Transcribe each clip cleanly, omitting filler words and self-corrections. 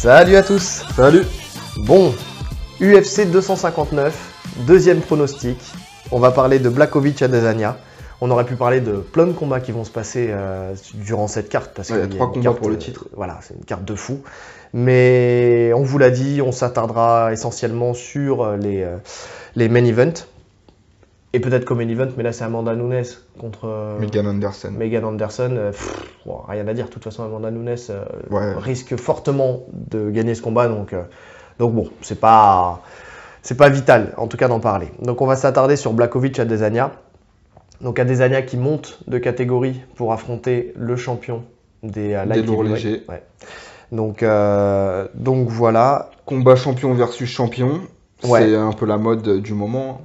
Salut à tous. Salut. Bon, UFC 259, deuxième pronostic. On va parler de Blachowicz Adesanya. On aurait pu parler de plein de combats qui vont se passer durant cette carte. Parce il y a 3 combats carte, pour le titre. Voilà, c'est une carte de fou. Mais on vous l'a dit, on s'attardera essentiellement sur les main events. Et peut-être comme main event, mais là c'est Amanda Nunes contre Megan Anderson. Megan Anderson, rien à dire. De toute façon, Amanda Nunes risque fortement de gagner ce combat. Donc bon, c'est pas vital, en tout cas, d'en parler. Donc on va s'attarder sur Blachowicz Adesanya. Donc Adesanya qui monte de catégorie pour affronter le champion des lourds légers. Ouais. Donc voilà. Combat champion versus champion. Ouais. C'est un peu la mode du moment.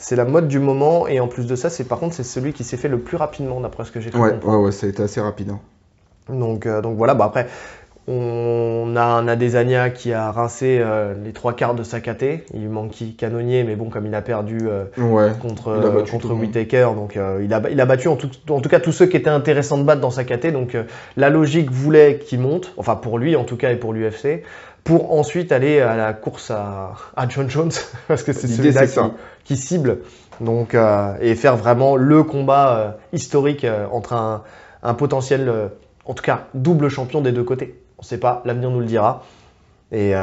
C'est la mode du moment et en plus de ça, par contre, c'est celui qui s'est fait le plus rapidement d'après ce que j'ai cru comprendre. Ouais, ça a été assez rapide. Donc voilà, après, on a un Adesanya qui a rincé les 3/4 de sa KT. Il lui manque Cannonier, mais bon, comme il a perdu contre Whittaker, donc il a battu en tout cas tous ceux qui étaient intéressants de battre dans sa KT. Donc la logique voulait qu'il monte, enfin pour lui en tout cas et pour l'UFC, pour ensuite aller à la course à John Jones, parce que c'est celui-là qui cible, donc, et faire vraiment le combat historique entre un potentiel, en tout cas double champion des deux côtés. On ne sait pas, l'avenir nous le dira. Et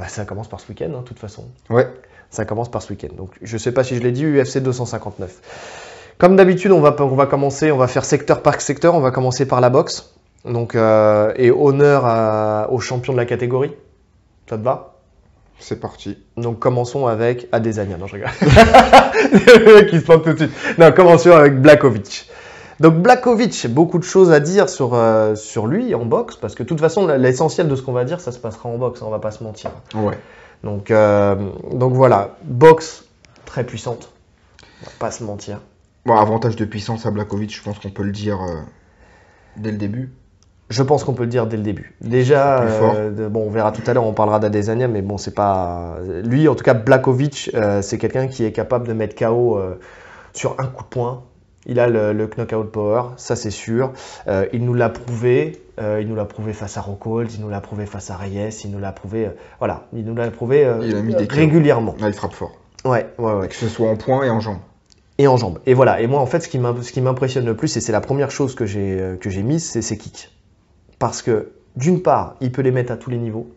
ça commence par ce week-end, de toute façon. Ouais. Ça commence par ce week-end. Donc je ne sais pas si je l'ai dit, UFC 259. Comme d'habitude, on va commencer, on va faire secteur par secteur, on va commencer par la boxe. Donc, et honneur au champion de la catégorie. Ça te va? C'est parti. Donc commençons avec Adesanya. Non, je rigole. Le mec qui se plante tout de suite. Non, commençons avec Blachowicz. Donc Blachowicz, beaucoup de choses à dire sur lui en boxe, parce que de toute façon, l'essentiel de ce qu'on va dire, ça se passera en boxe, on va pas se mentir. Ouais. Donc voilà, boxe très puissante, on va pas se mentir. Bon, avantage de puissance à Blachowicz, je pense qu'on peut le dire dès le début. Je pense qu'on peut le dire dès le début. Déjà, bon, on verra tout à l'heure, on parlera d'Adesanya, mais bon, c'est pas... Lui, en tout cas, Blachowicz, c'est quelqu'un qui est capable de mettre KO sur un coup de poing. Il a le knockout power, ça c'est sûr. Il nous l'a prouvé. Il nous l'a prouvé face à Rockhold, il nous l'a prouvé face à Reyes, il nous l'a prouvé... il nous l'a prouvé il a mis des régulièrement. Là, il frappe fort. Ouais. Que ce soit en poing et en jambe. Et en jambe. Et voilà. Et moi, en fait, ce qui m'impressionne le plus, et c'est la première chose que j'ai mise, c'est ses kicks. Parce que, d'une part, il peut les mettre à tous les niveaux.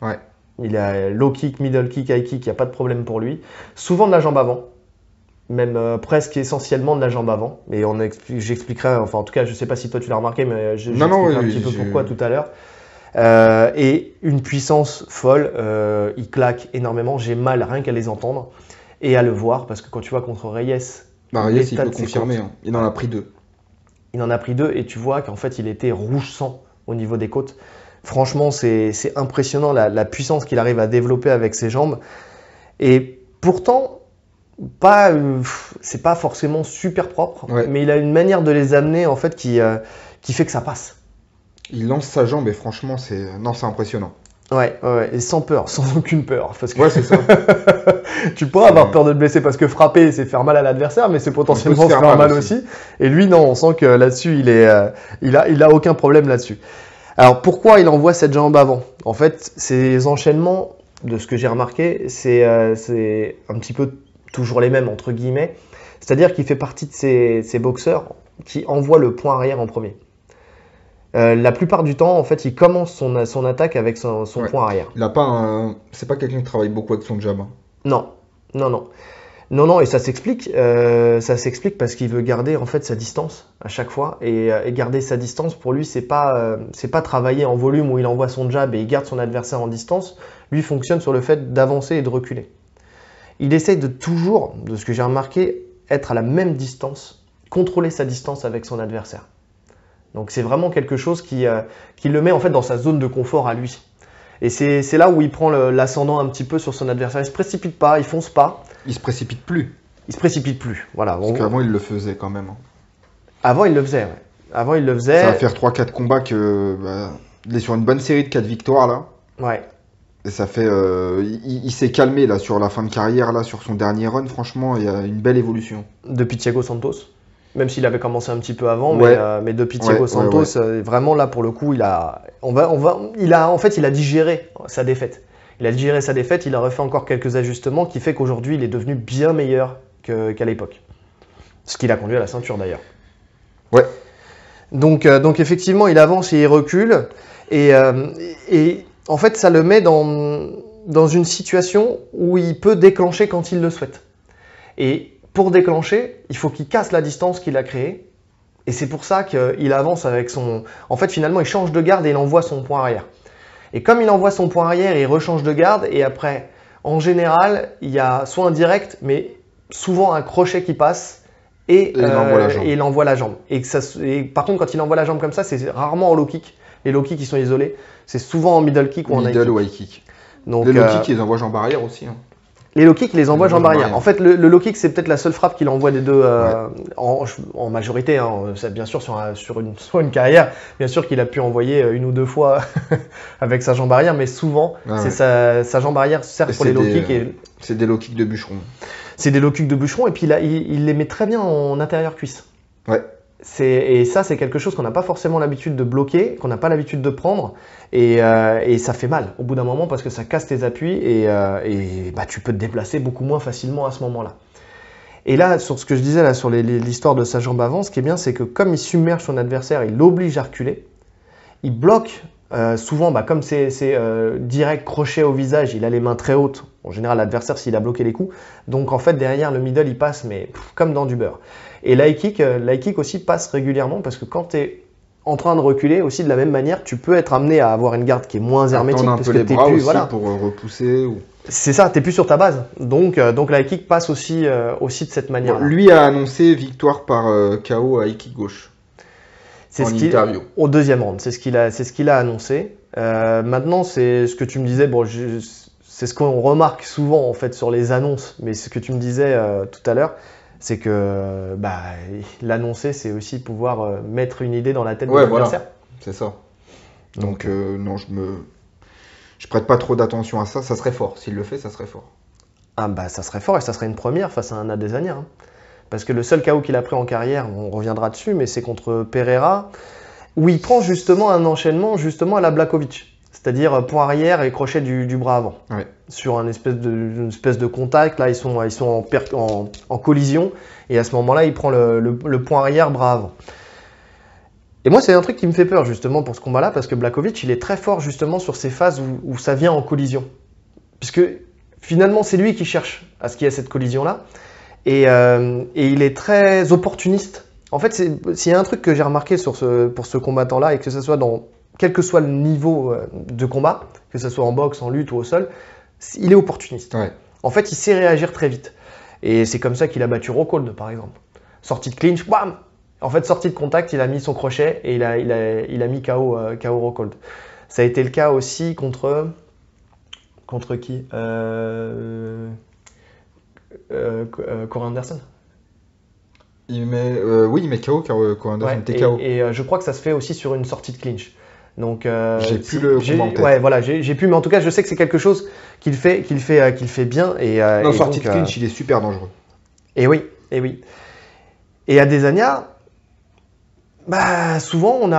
Ouais. Il a low kick, middle kick, high kick, il n'y a pas de problème pour lui. Souvent de la jambe avant. Même presque essentiellement de la jambe avant. Et j'expliquerai, enfin en tout cas, je ne sais pas si toi tu l'as remarqué, mais j'expliquerai un petit peu pourquoi tout à l'heure. Et une puissance folle, il claque énormément. J'ai mal rien qu'à les entendre et à le voir, parce que quand tu vois contre Reyes... Reyes, il peut confirmer, hein. Il en a pris 2. Il en a pris 2 et tu vois qu'en fait, il était rouge sang au niveau des côtes. Franchement, c'est impressionnant la puissance qu'il arrive à développer avec ses jambes. Et pourtant, c'est pas forcément super propre, mais il a une manière de les amener en fait qui fait que ça passe. Il lance sa jambe et franchement, c'est impressionnant. Ouais, et sans peur, sans aucune peur. Parce que c'est ça. Tu pourras avoir peur de te blesser parce que frapper, c'est faire mal à l'adversaire, mais c'est potentiellement se faire mal aussi. Et lui, non, on sent que là-dessus, il a aucun problème là-dessus. Alors, pourquoi il envoie cette jambe avant? En fait, ces enchaînements, de ce que j'ai remarqué, c'est un petit peu toujours les mêmes, entre guillemets. C'est-à-dire qu'il fait partie de ces boxeurs qui envoient le point arrière en premier. La plupart du temps, en fait, il commence son attaque avec son point arrière. C'est pas quelqu'un qui travaille beaucoup avec son jab. Hein. Non, et ça s'explique parce qu'il veut garder en fait sa distance à chaque fois et garder sa distance pour lui c'est pas travailler en volume où il envoie son jab et il garde son adversaire en distance. Lui fonctionne sur le fait d'avancer et de reculer. Il essaye de toujours, de ce que j'ai remarqué, être à la même distance, contrôler sa distance avec son adversaire. Donc c'est vraiment quelque chose qui le met en fait dans sa zone de confort à lui. Et c'est là où il prend l'ascendant un petit peu sur son adversaire. Il se précipite pas, il fonce pas. Il se précipite plus. Voilà. Parce qu'avant il le faisait quand même. Avant il le faisait, ouais. Avant il le faisait. Ça va faire 3-4 combats il est sur une bonne série de 4 victoires là. Ouais. Et ça fait... il s'est calmé là sur la fin de carrière, là sur son dernier run. Franchement, il y a une belle évolution. Depuis Thiago Santos. même s'il avait commencé un petit peu avant, mais depuis Thiago Santos, vraiment là pour le coup, il a digéré sa défaite. Il a digéré sa défaite, il a refait encore quelques ajustements qui fait qu'aujourd'hui il est devenu bien meilleur qu'à l'époque. Ce qui l'a conduit à la ceinture d'ailleurs. Ouais. Donc effectivement, il avance et il recule. Et en fait, ça le met dans une situation où il peut déclencher quand il le souhaite. Et pour déclencher, il faut qu'il casse la distance qu'il a créée. Et c'est pour ça qu'il avance avec son... En fait, finalement, il change de garde et il envoie son point arrière. Et comme il envoie son point arrière, il rechange de garde. Et après, en général, il y a soit un direct, mais souvent un crochet qui passe. Et il envoie la jambe. Et par contre, quand il envoie la jambe comme ça, c'est rarement en low kick. Les low kicks, ils sont isolés. C'est souvent en middle kick ou en high kick. Middle ou high kick. Donc, les low kicks, ils les envoient jambe arrière aussi. Hein. Les low kicks, ils les envoient jambe arrière. En fait, le low kick, c'est peut-être la seule frappe qu'il envoie des deux en majorité. Hein. Bien sûr, sur une carrière, bien sûr qu'il a pu envoyer une ou deux fois avec sa jambe arrière, mais souvent, sa jambe arrière sert pour les low kicks. C'est des low kicks de bûcheron. C'est des low kicks de bûcheron, et puis il les met très bien en intérieur cuisse. Ouais. Et ça, c'est quelque chose qu'on n'a pas forcément l'habitude de bloquer, qu'on n'a pas l'habitude de prendre, et ça fait mal au bout d'un moment parce que ça casse tes appuis et tu peux te déplacer beaucoup moins facilement à ce moment-là. Et là, sur ce que je disais là, sur l'histoire de sa jambe avant, ce qui est bien, c'est que comme il submerge son adversaire, il l'oblige à reculer, il bloque. Souvent, comme c'est direct crochet au visage, il a les mains très hautes. En général, l'adversaire, s'il a bloqué les coups. Donc, en fait, derrière, le middle, il passe, mais comme dans du beurre. Et l'high kick aussi passe régulièrement parce que quand tu es en train de reculer, aussi de la même manière, tu peux être amené à avoir une garde qui est moins hermétique. Parce que t'es plus, pour repousser. C'est ça, tu n'es plus sur ta base. Donc l'high kick passe aussi de cette manière-là. Lui a annoncé victoire par KO à high kick gauche. Interview. Au deuxième round, c'est ce qu'il a annoncé. Maintenant, c'est ce que tu me disais, c'est ce qu'on remarque souvent en fait sur les annonces, mais ce que tu me disais tout à l'heure, c'est que l'annoncer, c'est aussi pouvoir mettre une idée dans la tête de l'adversaire. Voilà. C'est ça. Donc non, je prête pas trop d'attention à ça. Ça serait fort. S'il le fait, ça serait fort. Ah ça serait fort et ça serait une première face à un Adesanya. Hein. Parce que le seul KO qu'il a pris en carrière, on reviendra dessus, mais c'est contre Pereira, où il prend justement un enchaînement à la Blachowicz. C'est-à-dire point arrière et crochet du bras avant. Ouais. Sur une espèce de contact, là ils sont en collision, et à ce moment-là, il prend le point arrière, bras avant. Et moi, c'est un truc qui me fait peur justement pour ce combat-là, parce que Blachowicz, il est très fort justement sur ces phases où ça vient en collision. Puisque finalement, c'est lui qui cherche à ce qu'il y ait cette collision-là. Et il est très opportuniste. En fait, s'il y a un truc que j'ai remarqué pour ce combattant-là, et que ce soit quel que soit le niveau de combat, que ce soit en boxe, en lutte ou au sol, il est opportuniste. Ouais. En fait, il sait réagir très vite. Et c'est comme ça qu'il a battu Rockhold, par exemple. Sortie de clinch, bam! En fait, sortie de contact, il a mis son crochet et il a mis KO Rockhold. Ça a été le cas aussi contre qui? Corey Anderson. Il met KO Corey Anderson, TKO. Et je crois que ça se fait aussi sur une sortie de clinch. Donc j'ai plus le combat en tête. Ouais, voilà, j'ai plus, mais en tout cas, je sais que c'est quelque chose qu'il fait bien. Non, sortie de clinch, il est super dangereux. Et oui. Et Adesanya, souvent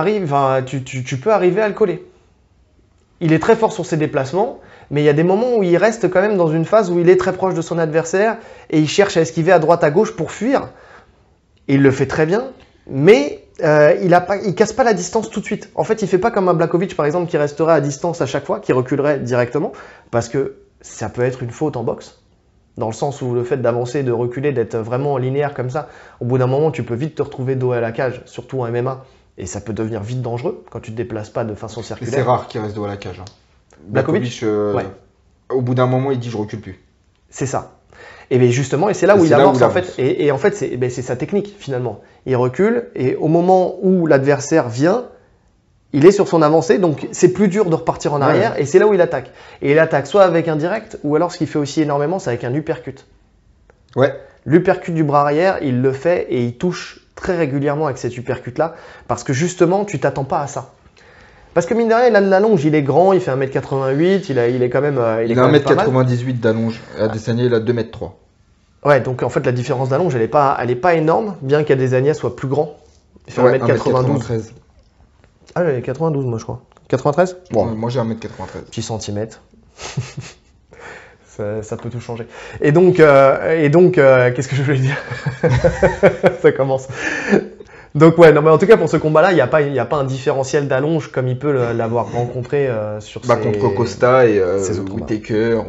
tu peux arriver à le coller. Il est très fort sur ses déplacements, mais il y a des moments où il reste quand même dans une phase où il est très proche de son adversaire et il cherche à esquiver à droite à gauche pour fuir. Et il le fait très bien, mais il casse pas la distance tout de suite. En fait, il fait pas comme un Blachowicz par exemple qui resterait à distance à chaque fois, qui reculerait directement, parce que ça peut être une faute en boxe. Dans le sens où le fait d'avancer, de reculer, d'être vraiment linéaire comme ça, au bout d'un moment, tu peux vite te retrouver dos à la cage, surtout en MMA, et ça peut devenir vite dangereux quand tu te déplaces pas de façon circulaire. C'est rare qu'il reste dos à la cage. Hein. Blachowicz, au bout d'un moment, il dit je recule plus. C'est ça. Et bien justement, et c'est là où il avance en fait. Et en fait, c'est sa technique finalement. Il recule et au moment où l'adversaire vient, il est sur son avancée, donc c'est plus dur de repartir en arrière et c'est là où il attaque. Et il attaque soit avec un direct ou alors ce qu'il fait aussi énormément, c'est avec un uppercut. Ouais. L'uppercut du bras arrière, il le fait et il touche très régulièrement avec cet uppercut-là parce que justement, tu t'attends pas à ça. Parce que mine de rien, il a de l'allonge, il est grand, il fait 1m88, il est quand même. Il a 1m98 d'allonge. Adesanya, il a 2m3. Ouais, donc en fait la différence d'allonge elle est pas énorme, bien qu'Adesanya soit plus grand. Il fait 1m92. Ah, j'avais 92 moi je crois. 93 ? Bon. Moi j'ai 1m93. Petit centimètre. Ça peut tout changer. Et donc qu'est-ce que je voulais dire? Ça commence. Donc ouais, non mais en tout cas pour ce combat-là, il n'y a pas un différentiel d'allonge comme il peut l'avoir rencontré sur contre Costa et Whittaker.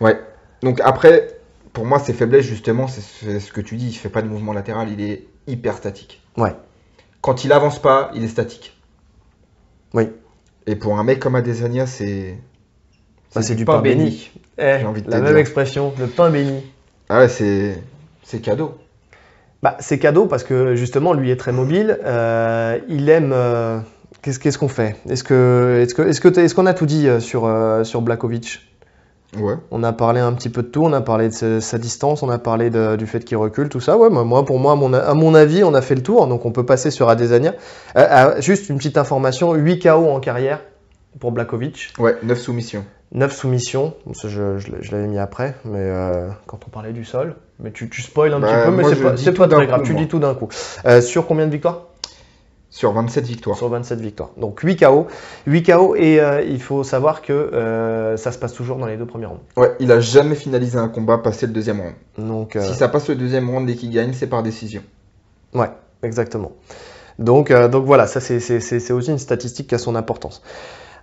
Ouais. Donc après, pour moi, ses faiblesses justement, c'est ce que tu dis, il fait pas de mouvement latéral, il est hyper statique. Ouais. Quand il avance pas, il est statique. Oui. Et pour un mec comme Adesanya, c'est du pain béni. J'ai envie de la même expression, le pain béni. Ah ouais, c'est cadeau. Bah, c'est cadeau parce que justement, lui est très mobile. Il aime. Qu'est-ce qu'on fait? Est-ce qu'on a tout dit sur Blachowicz? Ouais. On a parlé un petit peu de tout. On a parlé de sa distance. On a parlé du fait qu'il recule, tout ça. Ouais, pour moi, à mon avis, on a fait le tour. Donc, on peut passer sur Adesanya. Juste une petite information 8 KO en carrière pour Blachowicz. Ouais, 9 soumissions. 9 soumissions, je l'avais mis après, mais quand on parlait du sol. Mais tu spoil un petit peu, mais c'est pas très grave, tu dis tout d'un coup. Sur combien de victoires? Sur 27 victoires. Sur 27 victoires. Donc 8 KO. 8 KO et il faut savoir que ça se passe toujours dans les 2 premiers rounds. Ouais, il a jamais finalisé un combat passé le 2e round. Donc, si ça passe le 2e round et qu'il gagne, c'est par décision. Ouais, exactement. Donc voilà, ça c'est aussi une statistique qui a son importance.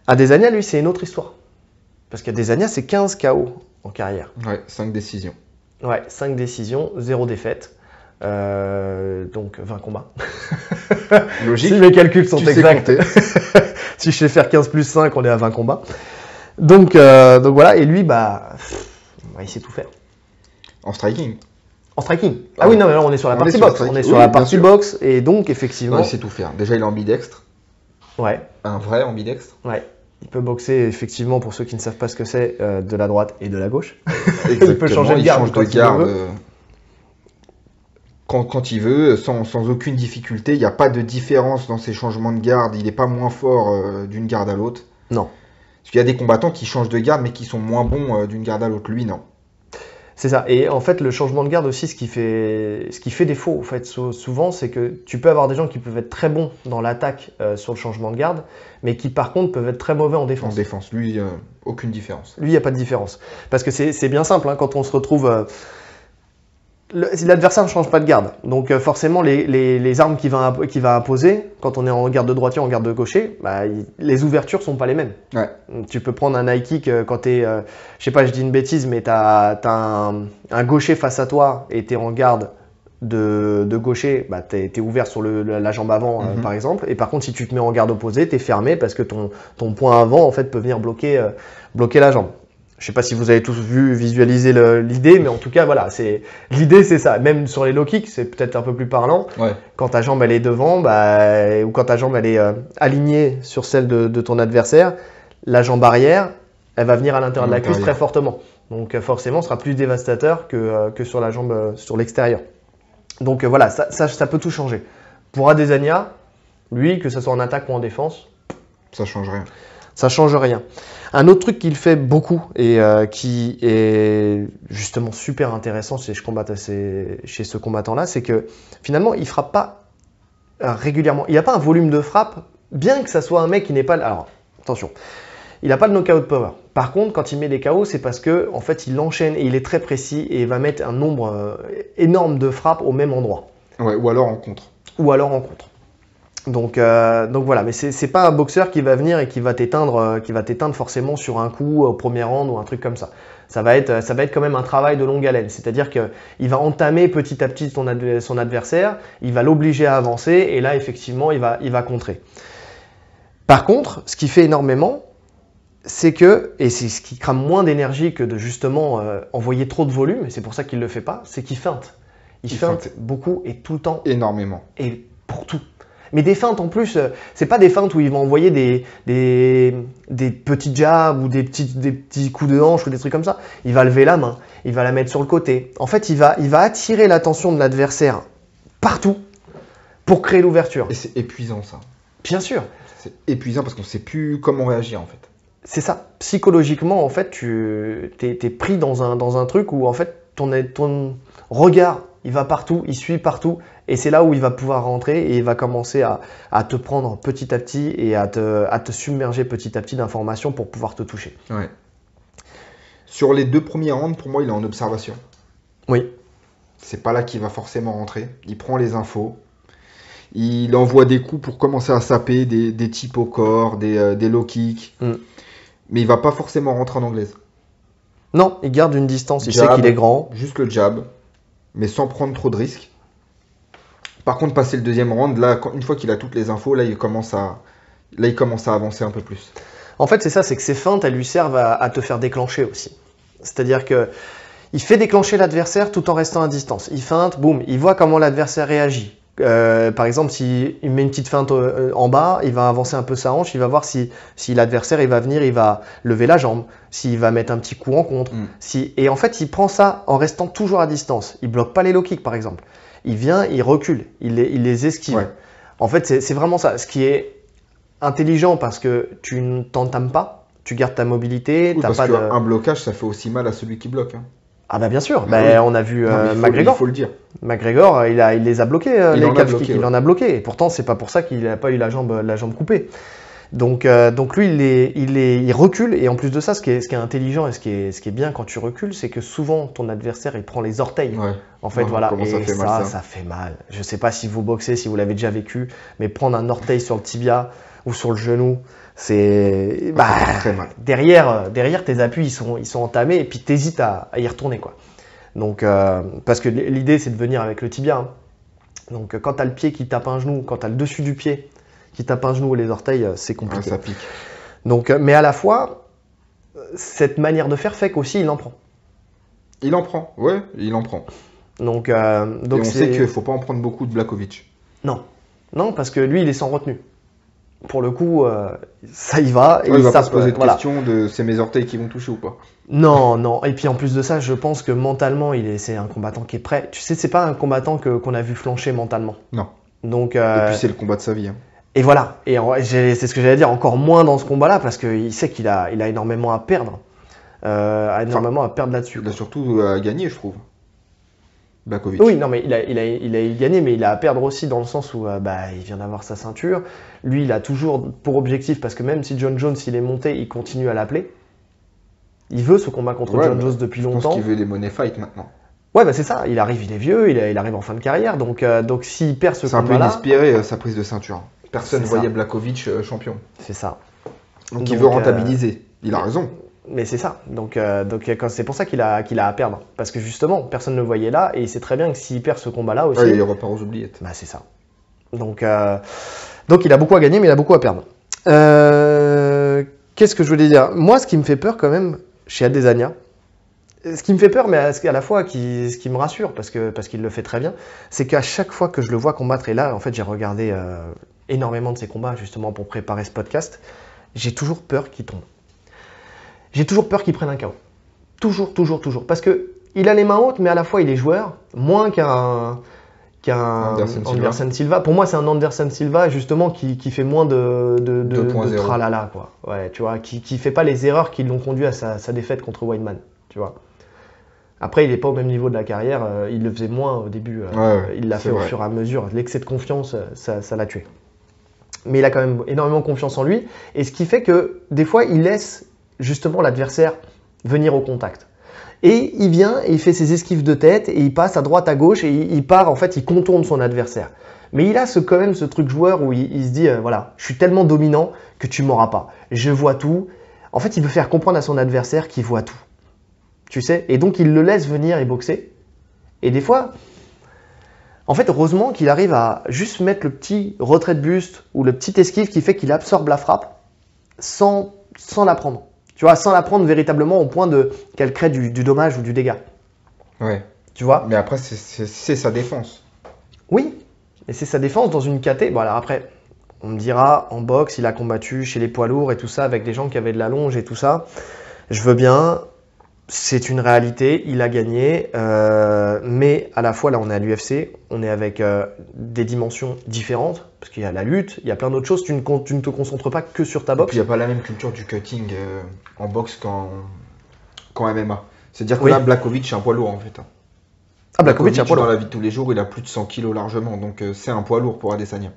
Adesanya, lui, c'est une autre histoire. Parce qu'Adesanya, c'est 15 KO en carrière. Ouais, 5 décisions. Ouais, 5 décisions, 0 défaite. Donc 20 combats. Logique. Si mes calculs sont exacts. Si je sais faire 15 plus 5, on est à 20 combats. Donc voilà, et lui, il sait tout faire. En striking. En striking. Ah oui, non, mais là, on est sur la partie boxe. On est sur la partie boxe, et donc effectivement. Non, il sait tout faire. Déjà, il est ambidextre. Ouais. Un vrai ambidextre. Ouais. Il peut boxer, effectivement, pour ceux qui ne savent pas ce que c'est, de la droite et de la gauche. Il peut changer de garde quand il veut, sans aucune difficulté. Il n'y a pas de différence dans ses changements de garde. Il n'est pas moins fort d'une garde à l'autre. Non. Parce qu'il y a des combattants qui changent de garde, mais qui sont moins bons d'une garde à l'autre. Lui, non. C'est ça. Et en fait, le changement de garde aussi, ce qui fait défaut, en fait, souvent, c'est que tu peux avoir des gens qui peuvent être très bons dans l'attaque sur le changement de garde, mais qui, par contre, peuvent être très mauvais en défense. En défense. Lui, aucune différence. Lui, il n'y a pas de différence. Parce que c'est bien simple, hein, quand on se retrouve... L'adversaire ne change pas de garde. Donc forcément, les armes qu'il va imposer, quand on est en garde de droitier, en garde de gaucher, les ouvertures sont pas les mêmes. Ouais. Tu peux prendre un high kick quand tu es, je sais pas, je dis une bêtise, mais tu as un gaucher face à toi et tu es en garde de gaucher, tu es ouvert sur la jambe avant, par exemple. Et par contre, si tu te mets en garde opposée, tu es fermé parce que ton point avant en fait, peut venir bloquer la jambe. Je sais pas si vous avez tous visualiser l'idée, mais en tout cas, voilà, l'idée, c'est ça. Même sur les low kicks, c'est peut-être un peu plus parlant. Ouais. Quand ta jambe, elle est devant, ou quand ta jambe, elle est alignée sur celle de ton adversaire, la jambe arrière, elle va venir à l'intérieur de la cuisse très fortement. Donc, forcément, ce sera plus dévastateur que sur la jambe, sur l'extérieur. Donc, voilà, ça peut tout changer. Pour Adesanya, lui, que ce soit en attaque ou en défense, ça change rien. Ça change rien. Un autre truc qu'il fait beaucoup et qui est justement super intéressant chez ce combattant-là, c'est que finalement, il frappe pas régulièrement. Il n'a pas un volume de frappe, bien que ça soit un mec qui n'est pas... Alors, attention, il n'a pas de knockout power. Par contre, quand il met des KO, c'est parce que en fait, il enchaîne et il est très précis et il va mettre un nombre énorme de frappes au même endroit. Ouais, ou alors en contre. Donc voilà, mais c'est pas un boxeur qui va venir et qui va t'éteindre forcément sur un coup au premier round ou un truc comme ça. Ça va être quand même un travail de longue haleine. C'est-à-dire qu'il va entamer petit à petit son adversaire, il va l'obliger à avancer et là effectivement il va contrer. Par contre, ce qui fait énormément, c'est que, et c'est ce qui crame moins d'énergie que de justement envoyer trop de volume, et c'est pour ça qu'il le fait pas, c'est qu'il feinte. Il feinte beaucoup et tout le temps. Énormément. Et pour tout. Mais des feintes en plus, c'est pas des feintes où il va envoyer des petits jabs ou des petits coups de hanche ou des trucs comme ça. Il va lever la main, il va la mettre sur le côté. En fait, il va attirer l'attention de l'adversaire partout pour créer l'ouverture. Et c'est épuisant ça. Bien sûr. C'est épuisant parce qu'on sait plus comment réagir en fait. C'est ça. Psychologiquement, en fait, tu es pris dans un truc où en fait ton regard, il va partout, il suit partout, et c'est là où il va pouvoir rentrer et il va commencer à te prendre petit à petit et à te submerger petit à petit d'informations pour pouvoir te toucher. Ouais. Sur les 2 premiers rounds, pour moi, il est en observation. Oui. C'est pas là qu'il va forcément rentrer. Il prend les infos. Il envoie des coups pour commencer à saper des types au corps, des low kicks. Mais il va pas forcément rentrer en anglaise. Non, il garde une distance. Il Jab, sait qu'il est grand. Juste le jab, mais sans prendre trop de risques. Par contre, passer le 2e round, là, une fois qu'il a toutes les infos, là, il commence à avancer un peu plus. En fait, c'est ça, c'est que ces feintes, elles lui servent à te faire déclencher aussi. C'est-à-dire que il fait déclencher l'adversaire tout en restant à distance. Il feinte, boum, il voit comment l'adversaire réagit. Par exemple, s'il met une petite feinte en bas, il va avancer un peu sa hanche, il va voir si l'adversaire il va venir, il va lever la jambe, s'il va mettre un petit coup en contre. Et en fait, il prend ça en restant toujours à distance. Il bloque pas les low kicks, par exemple. Il vient, il recule, il les esquive. Ouais. En fait, c'est vraiment ça. Ce qui est intelligent parce que tu ne t'entames pas, tu gardes ta mobilité. Oui, parce qu'un blocage, ça fait aussi mal à celui qui bloque. Hein. Ah bah bien sûr, Oui. On a vu McGregor. Il faut le dire. McGregor, il les a bloqués, les calf kicks, il ouais. en a bloqué. Et pourtant, c'est pas pour ça qu'il n'a pas eu la jambe coupée. Donc lui, il recule. Et en plus de ça, ce qui est intelligent et ce qui est bien quand tu recules, c'est que souvent ton adversaire, il prend les orteils. Ouais. En fait, voilà. Et ça fait mal, ça fait mal. Je sais pas si vous boxez, si vous l'avez déjà vécu, mais prendre un orteil sur le tibia ou sur le genou, c'est très mal. Derrière tes appuis ils sont entamés et puis t'hésites à y retourner quoi. Donc parce que l'idée c'est de venir avec le tibia. Hein. Donc quand t'as le pied qui tape un genou, quand t'as le dessus du pied qui tape un genou ou les orteils, c'est compliqué. Ouais, ça pique. Donc mais à la fois cette manière de faire fait qu'aussi il en prend. Il en prend, ouais, il en prend. Donc et on sait qu'il faut pas en prendre beaucoup de Blachowicz. Non parce que lui il est sans retenue. Pour le coup, ça y va. Et il va pas se poser de question de c'est mes orteils qui vont toucher ou pas. Non. Et puis en plus de ça, je pense que mentalement, c'est un combattant qui est prêt. Tu sais, c'est pas un combattant qu'on a vu flancher mentalement. Non. Donc, et puis c'est le combat de sa vie. Hein. Et voilà. Et c'est ce que j'allais dire, encore moins dans ce combat-là, parce qu'il sait qu'il a énormément à perdre. À perdre là-dessus. Il a surtout à gagner, je trouve. Blachowicz. Oui, non, mais il a gagné, mais il a à perdre aussi dans le sens où il vient d'avoir sa ceinture. Lui, il a toujours pour objectif, parce que même si John Jones il est monté, il continue à l'appeler. Il veut ce combat contre John Jones depuis longtemps. Je pense qu'il veut des money fights maintenant. Ouais, c'est ça. Il arrive, il est vieux, il arrive en fin de carrière. Donc s'il perd ce combat-là. C'est un peu inespéré sa prise de ceinture. Personne ne voyait Blachowicz champion. C'est ça. Donc il veut rentabiliser. Il a raison. Mais c'est ça. Donc c'est pour ça qu'il a à perdre. Parce que justement, personne ne le voyait là. Et il sait très bien que s'il perd ce combat-là aussi. Il repart aux oubliettes. C'est ça. Donc il a beaucoup à gagner, mais il a beaucoup à perdre. Qu'est-ce que je voulais dire? Moi, ce qui me fait peur quand même chez Adesanya, ce qui me fait peur, mais à la fois ce qui me rassure, parce qu'il le fait très bien, c'est qu'à chaque fois que je le vois combattre, et là, en fait, j'ai regardé énormément de ses combats justement pour préparer ce podcast, j'ai toujours peur qu'il tombe. J'ai toujours peur qu'il prenne un KO. Toujours. Parce que il a les mains hautes, mais à la fois il est joueur, moins qu'un Anderson Silva. Pour moi, c'est un Anderson Silva justement qui fait moins de tralala, quoi. Ouais, tu vois, qui fait pas les erreurs qui l'ont conduit à sa défaite contre Weidman, tu vois. Après, il n'est pas au même niveau de la carrière, il le faisait moins au début, il l'a fait au fur et à mesure. L'excès de confiance, ça l'a tué. Mais il a quand même énormément confiance en lui, et ce qui fait que des fois, il laisse justement l'adversaire venir au contact. Et il vient et il fait ses esquives de tête et il passe à droite, à gauche et il part, en fait, il contourne son adversaire. Mais il a quand même ce truc joueur où il se dit, voilà, je suis tellement dominant que tu m'auras pas. Je vois tout. En fait, il veut faire comprendre à son adversaire qu'il voit tout. Tu sais? Et donc, il le laisse venir et boxer. Et des fois, en fait, heureusement qu'il arrive à juste mettre le petit retrait de buste ou le petit esquive qui fait qu'il absorbe la frappe sans la prendre. Tu vois, sans la prendre véritablement au point qu'elle crée du dommage ou du dégât. Ouais. Tu vois? Mais après, c'est sa défense. Oui, et c'est sa défense dans une KT. Bon, alors après, on me dira, en boxe, il a combattu chez les poids lourds et tout ça, avec des gens qui avaient de la longe et tout ça. Je veux bien. c'est une réalité, il a gagné, mais à la fois, là, on est à l'UFC, on est avec des dimensions différentes, parce qu'il y a la lutte, il y a plein d'autres choses, tu ne te concentres pas que sur ta boxe. Et puis, il n'y a pas la même culture du cutting en boxe qu'en MMA. C'est-à-dire que là, Blachowicz, c'est un poids lourd, en fait. Ah, Blachowicz, c'est un poids lourd. Dans la vie de tous les jours, il a plus de 100 kilos largement, donc c'est un poids lourd pour Adesanya.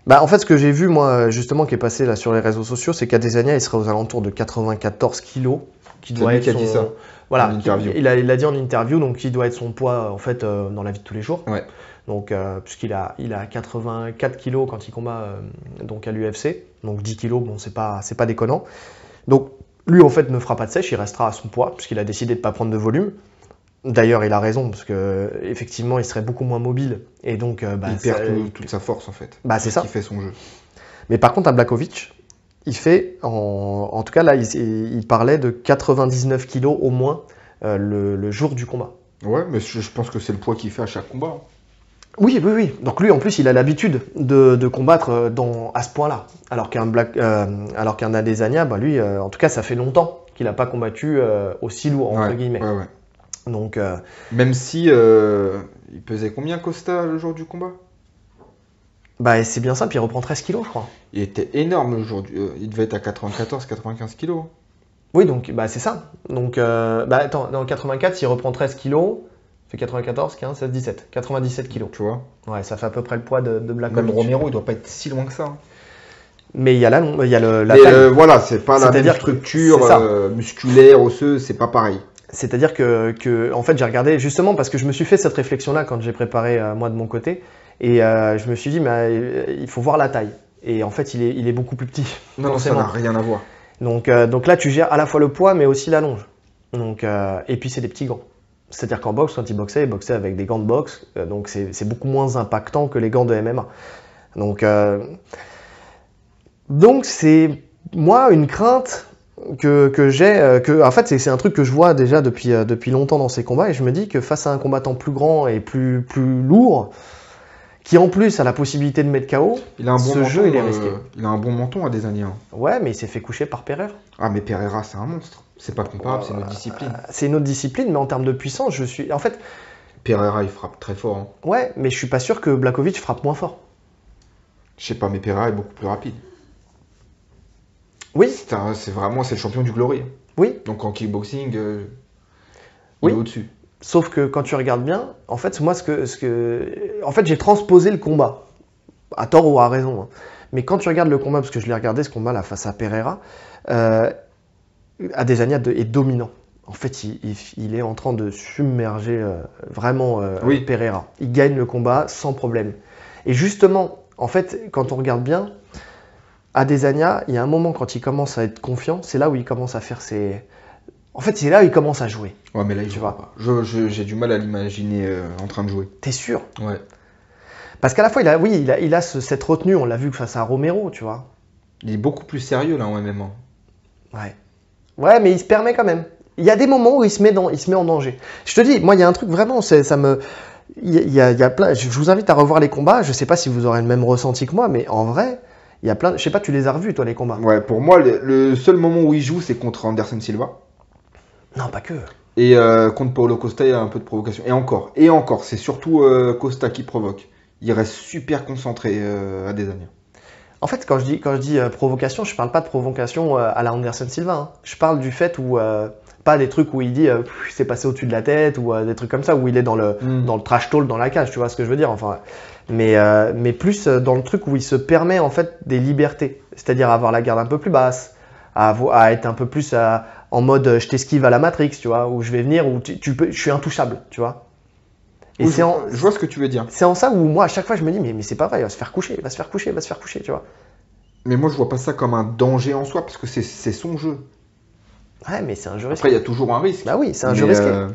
Bah, en fait, ce que j'ai vu, moi, justement, qui est passé là sur les réseaux sociaux, c'est qu'Adesanya, il serait aux alentours de 94 kilos. Qui doit être son... qui a dit ça. Voilà, il a dit en interview, donc qui doit être son poids, en fait, dans la vie de tous les jours. Ouais. Donc, puisqu'il a 84 kilos quand il combat donc à l'UFC. Donc 10 kilos, bon, c'est pas déconnant. Donc, lui, en fait, ne fera pas de sèche, il restera à son poids, puisqu'il a décidé de ne pas prendre de volume. D'ailleurs, il a raison, parce que effectivement, il serait beaucoup moins mobile. Et donc, il perd toute sa force, en fait. Bah, c'est ça. Qui fait son jeu. Mais par contre, à Blachowicz, il fait, en tout cas, là, il parlait de 99 kilos au moins le jour du combat. Ouais, mais je pense que c'est le poids qu'il fait à chaque combat. Hein. Oui. Donc lui, en plus, il a l'habitude de combattre à ce point-là. Alors qu'un Adesanya, bah lui, en tout cas, ça fait longtemps qu'il n'a pas combattu aussi lourd, entre guillemets. Ouais. Donc, même si il pesait combien Costa le jour du combat? Bah c'est bien ça, puis il reprend 13 kilos, je crois. Il était énorme le jour il devait être à 94-95 kilos. Oui, donc bah c'est ça. Donc, attends, dans 84, s'il reprend 13 kilos, ça fait 94, 15, 16, 17. 97 kilos. Tu vois? Ouais, ça fait à peu près le poids de Blachowicz. Même Romero, il doit pas être si loin que ça. Hein. Mais il y a la taille. Voilà, c'est pas la même structure musculaire, osseuse, c'est pas pareil. C'est-à-dire que en fait, j'ai regardé justement parce que je me suis fait cette réflexion-là quand j'ai préparé moi de mon côté. Et je me suis dit, mais il faut voir la taille. Et en fait, il est beaucoup plus petit. Non, ça n'a rien à voir. Donc là, tu gères à la fois le poids, mais aussi la longe. Donc, et puis, c'est des petits gants. C'est-à-dire qu'en boxe, quand il boxait avec des gants de boxe. Donc, c'est beaucoup moins impactant que les gants de MMA. Donc c'est, moi, une crainte que j'ai. En fait, c'est un truc que je vois déjà depuis longtemps dans ces combats. Et je me dis que face à un combattant plus grand et plus lourd, qui en plus a la possibilité de mettre KO, ce jeu il est risqué. Il a un bon menton à Adesanya. Ouais, mais il s'est fait coucher par Pereira. Ah, mais Pereira, c'est un monstre. C'est pas comparable, c'est une autre discipline. C'est une autre discipline, mais en termes de puissance, en fait... Pereira, il frappe très fort. Hein. Ouais, mais je suis pas sûr que Blachowicz frappe moins fort. Je sais pas, mais Pereira est beaucoup plus rapide. Oui. C'est le champion du Glory. Oui. Donc en kickboxing, il est au-dessus. Sauf que quand tu regardes bien, en fait, moi, en fait, j'ai transposé le combat, à tort ou à raison. Hein. Mais quand tu regardes le combat, parce que je l'ai regardé ce combat-là face à Pereira, Adesanya est dominant. En fait, il est en train de submerger vraiment Pereira. Il gagne le combat sans problème. Et justement, en fait, quand on regarde bien, Adesanya, il y a un moment quand il commence à être confiant, c'est là où il commence à faire ses... En fait, c'est là où il commence à jouer. Ouais, mais là, il joue pas. J'ai du mal à l'imaginer en train de jouer. T'es sûr? Ouais. Parce qu'à la fois, il a cette retenue, on l'a vu face à Romero, tu vois. Il est beaucoup plus sérieux, là, en MMA. Ouais. Ouais, mais il se permet quand même. Il y a des moments où il se met en danger. Je te dis, moi, il y a un truc vraiment, il y a plein... Je vous invite à revoir les combats. Je sais pas si vous aurez le même ressenti que moi, mais en vrai, il y a plein... Je sais pas, tu les as revus, toi, les combats? Ouais, pour moi, le seul moment où il joue, c'est contre Anderson Silva. Non, pas que. Et contre Paulo Costa, il y a un peu de provocation. Et encore, c'est surtout Costa qui provoque. Il reste super concentré à Adesanya. En fait, quand je dis provocation, je parle pas de provocation à la Anderson Silva. Hein. Je parle du fait où pas des trucs où il dit c'est passé au-dessus de la tête ou des trucs comme ça où il est dans le trash talk dans la cage. Tu vois ce que je veux dire? Enfin, mais plus dans le truc où il se permet en fait des libertés, c'est-à-dire avoir la garde un peu plus basse, à être un peu plus en mode je t'esquive à la Matrix, tu vois, où je vais venir, où je suis intouchable, tu vois. Et oui, je vois ce que tu veux dire. C'est en ça où moi à chaque fois je me dis mais c'est pas vrai, il va se faire coucher, tu vois. Mais moi je vois pas ça comme un danger en soi parce que c'est son jeu. Ouais, mais c'est un jeu risqué. Après il y a toujours un risque. Bah oui, c'est un jeu risqué.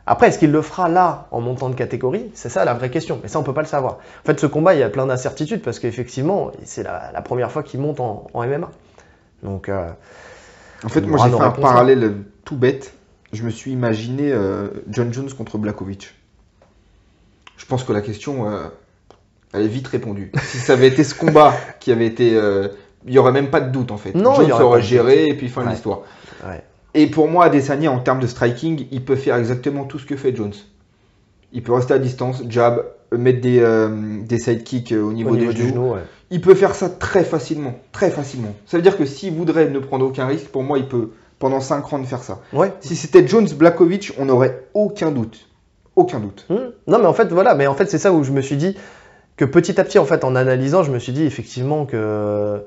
Après, est-ce qu'il le fera là en montant de catégorie? C'est ça la vraie question. Mais ça on peut pas le savoir. En fait, ce combat il y a plein d'incertitudes parce qu'effectivement c'est la première fois qu'il monte en MMA. Donc en fait, moi j'ai fait un parallèle tout bête. Je me suis imaginé John Jones contre Blachowicz. Je pense que la question, elle est vite répondue. Si ça avait été ce combat qui avait été... il n'y aurait même pas de doute en fait. Non, Jones aurait géré et puis fin de l'histoire. Ouais. Et pour moi, Adesanya, en termes de striking, il peut faire exactement tout ce que fait Jones. Il peut rester à distance, jab, mettre des sidekicks au niveau des genoux. Ouais. Il peut faire ça très facilement, très facilement. Ça veut dire que s'il voudrait ne prendre aucun risque, pour moi, il peut, pendant 5 rounds, faire ça. Ouais. Si c'était Jones-Blachowicz, on n'aurait aucun doute. Aucun doute. Non, mais en fait, voilà. Mais en fait, c'est ça où je me suis dit que petit à petit, en fait, en analysant, je me suis dit effectivement que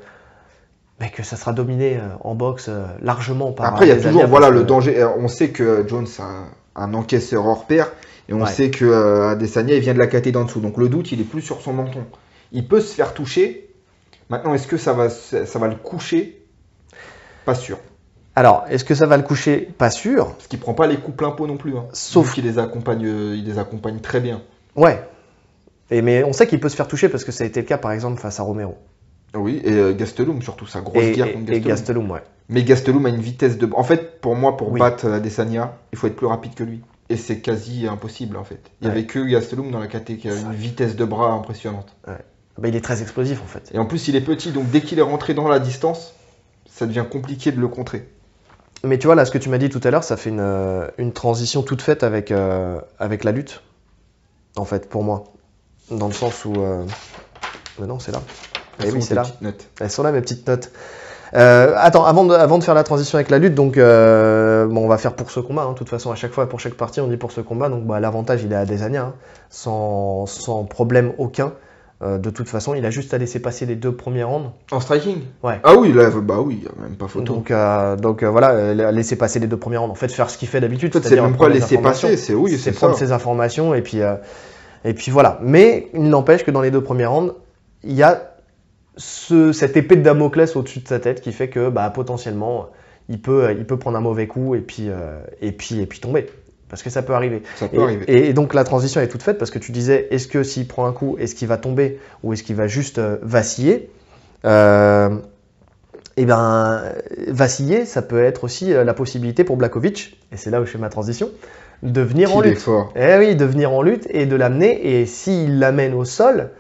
ça sera dominé en boxe largement par. Après, il y a toujours le danger. On sait que Jones a un encaisseur hors pair. Et on sait que Adesanya, il vient de la caté d'en dessous. Donc le doute, il est plus sur son menton. Il peut se faire toucher. Maintenant, est-ce que ça va le coucher? Pas sûr. Alors, est-ce que ça va le coucher? Pas sûr. Parce qu'il prend pas les coups plein pot non plus. Hein. Sauf qu'il les accompagne très bien. Ouais. Mais on sait qu'il peut se faire toucher parce que ça a été le cas, par exemple, face à Romero. Oui, et Gastelum, surtout sa grosse guerre contre Gastelum. Et Gastelum, ouais. Mais Gastelum a une vitesse de... En fait, pour moi, pour battre Adesanya, il faut être plus rapide que lui. Et c'est quasi impossible en fait. Il n'y avait que Gastelum dans la caté qui a une vitesse de bras impressionnante. Ouais. Bah, il est très explosif en fait. Et en plus il est petit, donc dès qu'il est rentré dans la distance, ça devient compliqué de le contrer. Mais tu vois là, ce que tu m'as dit tout à l'heure, ça fait une transition toute faite avec la lutte. En fait, pour moi. Dans le sens où... Mais non, c'est là. Oui, c'est là. Elles sont là mes petites notes. Attends, avant de faire la transition avec la lutte, donc on va faire pour ce combat. De toute façon, à chaque fois, pour chaque partie, on dit pour ce combat. Donc l'avantage, il est à Adesanya, sans problème aucun. De toute façon, il a juste à laisser passer les 2 premiers rounds. En striking? Ouais. Ah oui, là, bah oui, il n'y a même pas photo. Donc voilà, laisser passer les 2 premiers rounds. En fait, faire ce qu'il fait d'habitude. C'est même pas laisser passer, c'est prendre ses informations et puis voilà. Mais il n'empêche que dans les 2 premiers rounds, il y a cette épée de Damoclès au-dessus de sa tête qui fait que potentiellement il peut prendre un mauvais coup et puis tomber, parce que ça peut arriver. Et donc la transition est toute faite parce que tu disais, est-ce que s'il prend un coup, est-ce qu'il va tomber ou est-ce qu'il va juste vaciller? Vaciller, ça peut être aussi la possibilité pour Blachowicz, et c'est là où je fais ma transition, de venir en lutte. De venir en lutte et de l'amener, et s'il l'amène au sol,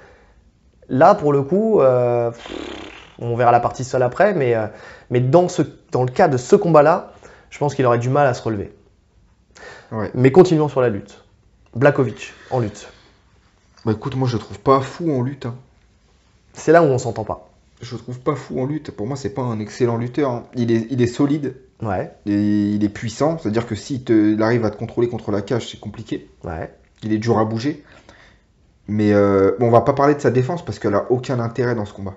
là, pour le coup, on verra la partie sol après, mais dans le cas de ce combat-là, je pense qu'il aurait du mal à se relever. Ouais. Mais continuons sur la lutte. Blachowicz, en lutte. Bah écoute, moi je le trouve pas fou en lutte. Hein. C'est là où on s'entend pas. Je le trouve pas fou en lutte. Pour moi, c'est pas un excellent lutteur. Hein. Il est solide. Ouais. Il est puissant. C'est-à-dire que s'il arrive à te contrôler contre la cage, c'est compliqué. Ouais. Il est dur à bouger. Mais on va pas parler de sa défense parce qu'elle a aucun intérêt dans ce combat.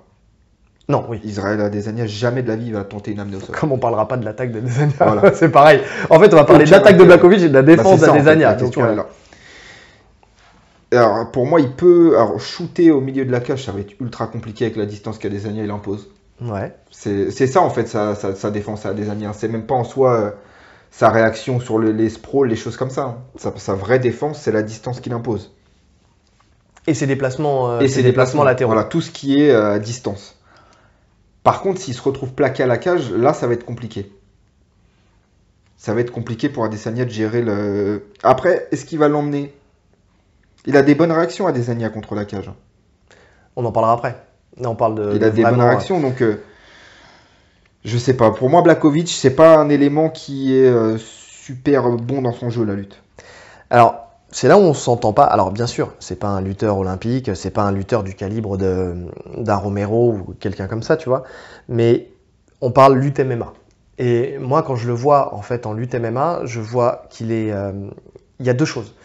Non, oui. Israël Adesanya, jamais de la vie il va tenter une amener au sol. Comme on parlera pas de l'attaque d'Adesanya, voilà. C'est pareil. En fait, on va parler de l'attaque de Blachowicz et de la défense d'Adesanya. En fait, la question est là. Alors, pour moi, il peut shooter au milieu de la cage, ça va être ultra compliqué avec la distance qu'Adesanya il impose. Ouais. C'est ça en fait sa défense à Adesanya. C'est même pas en soi sa réaction sur les sprawls, les choses comme ça. Hein. Sa vraie défense, c'est la distance qu'il impose. Et ses déplacements, latéraux. Voilà, tout ce qui est à distance. Par contre, s'il se retrouve plaqué à la cage, là, ça va être compliqué. Ça va être compliqué pour Adesanya de gérer le... Après, est-ce qu'il va l'emmener? Il a des bonnes réactions, Adesanya, contre la cage. On en parlera après. Là, on parle de... Il a des bonnes réactions, donc... je sais pas. Pour moi, Blachowicz, c'est pas un élément qui est super bon dans son jeu, la lutte. Alors... C'est là où on s'entend pas. Alors bien sûr, c'est pas un lutteur olympique, c'est pas un lutteur du calibre d'un Romero ou quelqu'un comme ça, tu vois. Mais on parle lutte MMA. Et moi, quand je le vois en fait en lutte MMA, je vois qu'il est. Il y a 2 choses.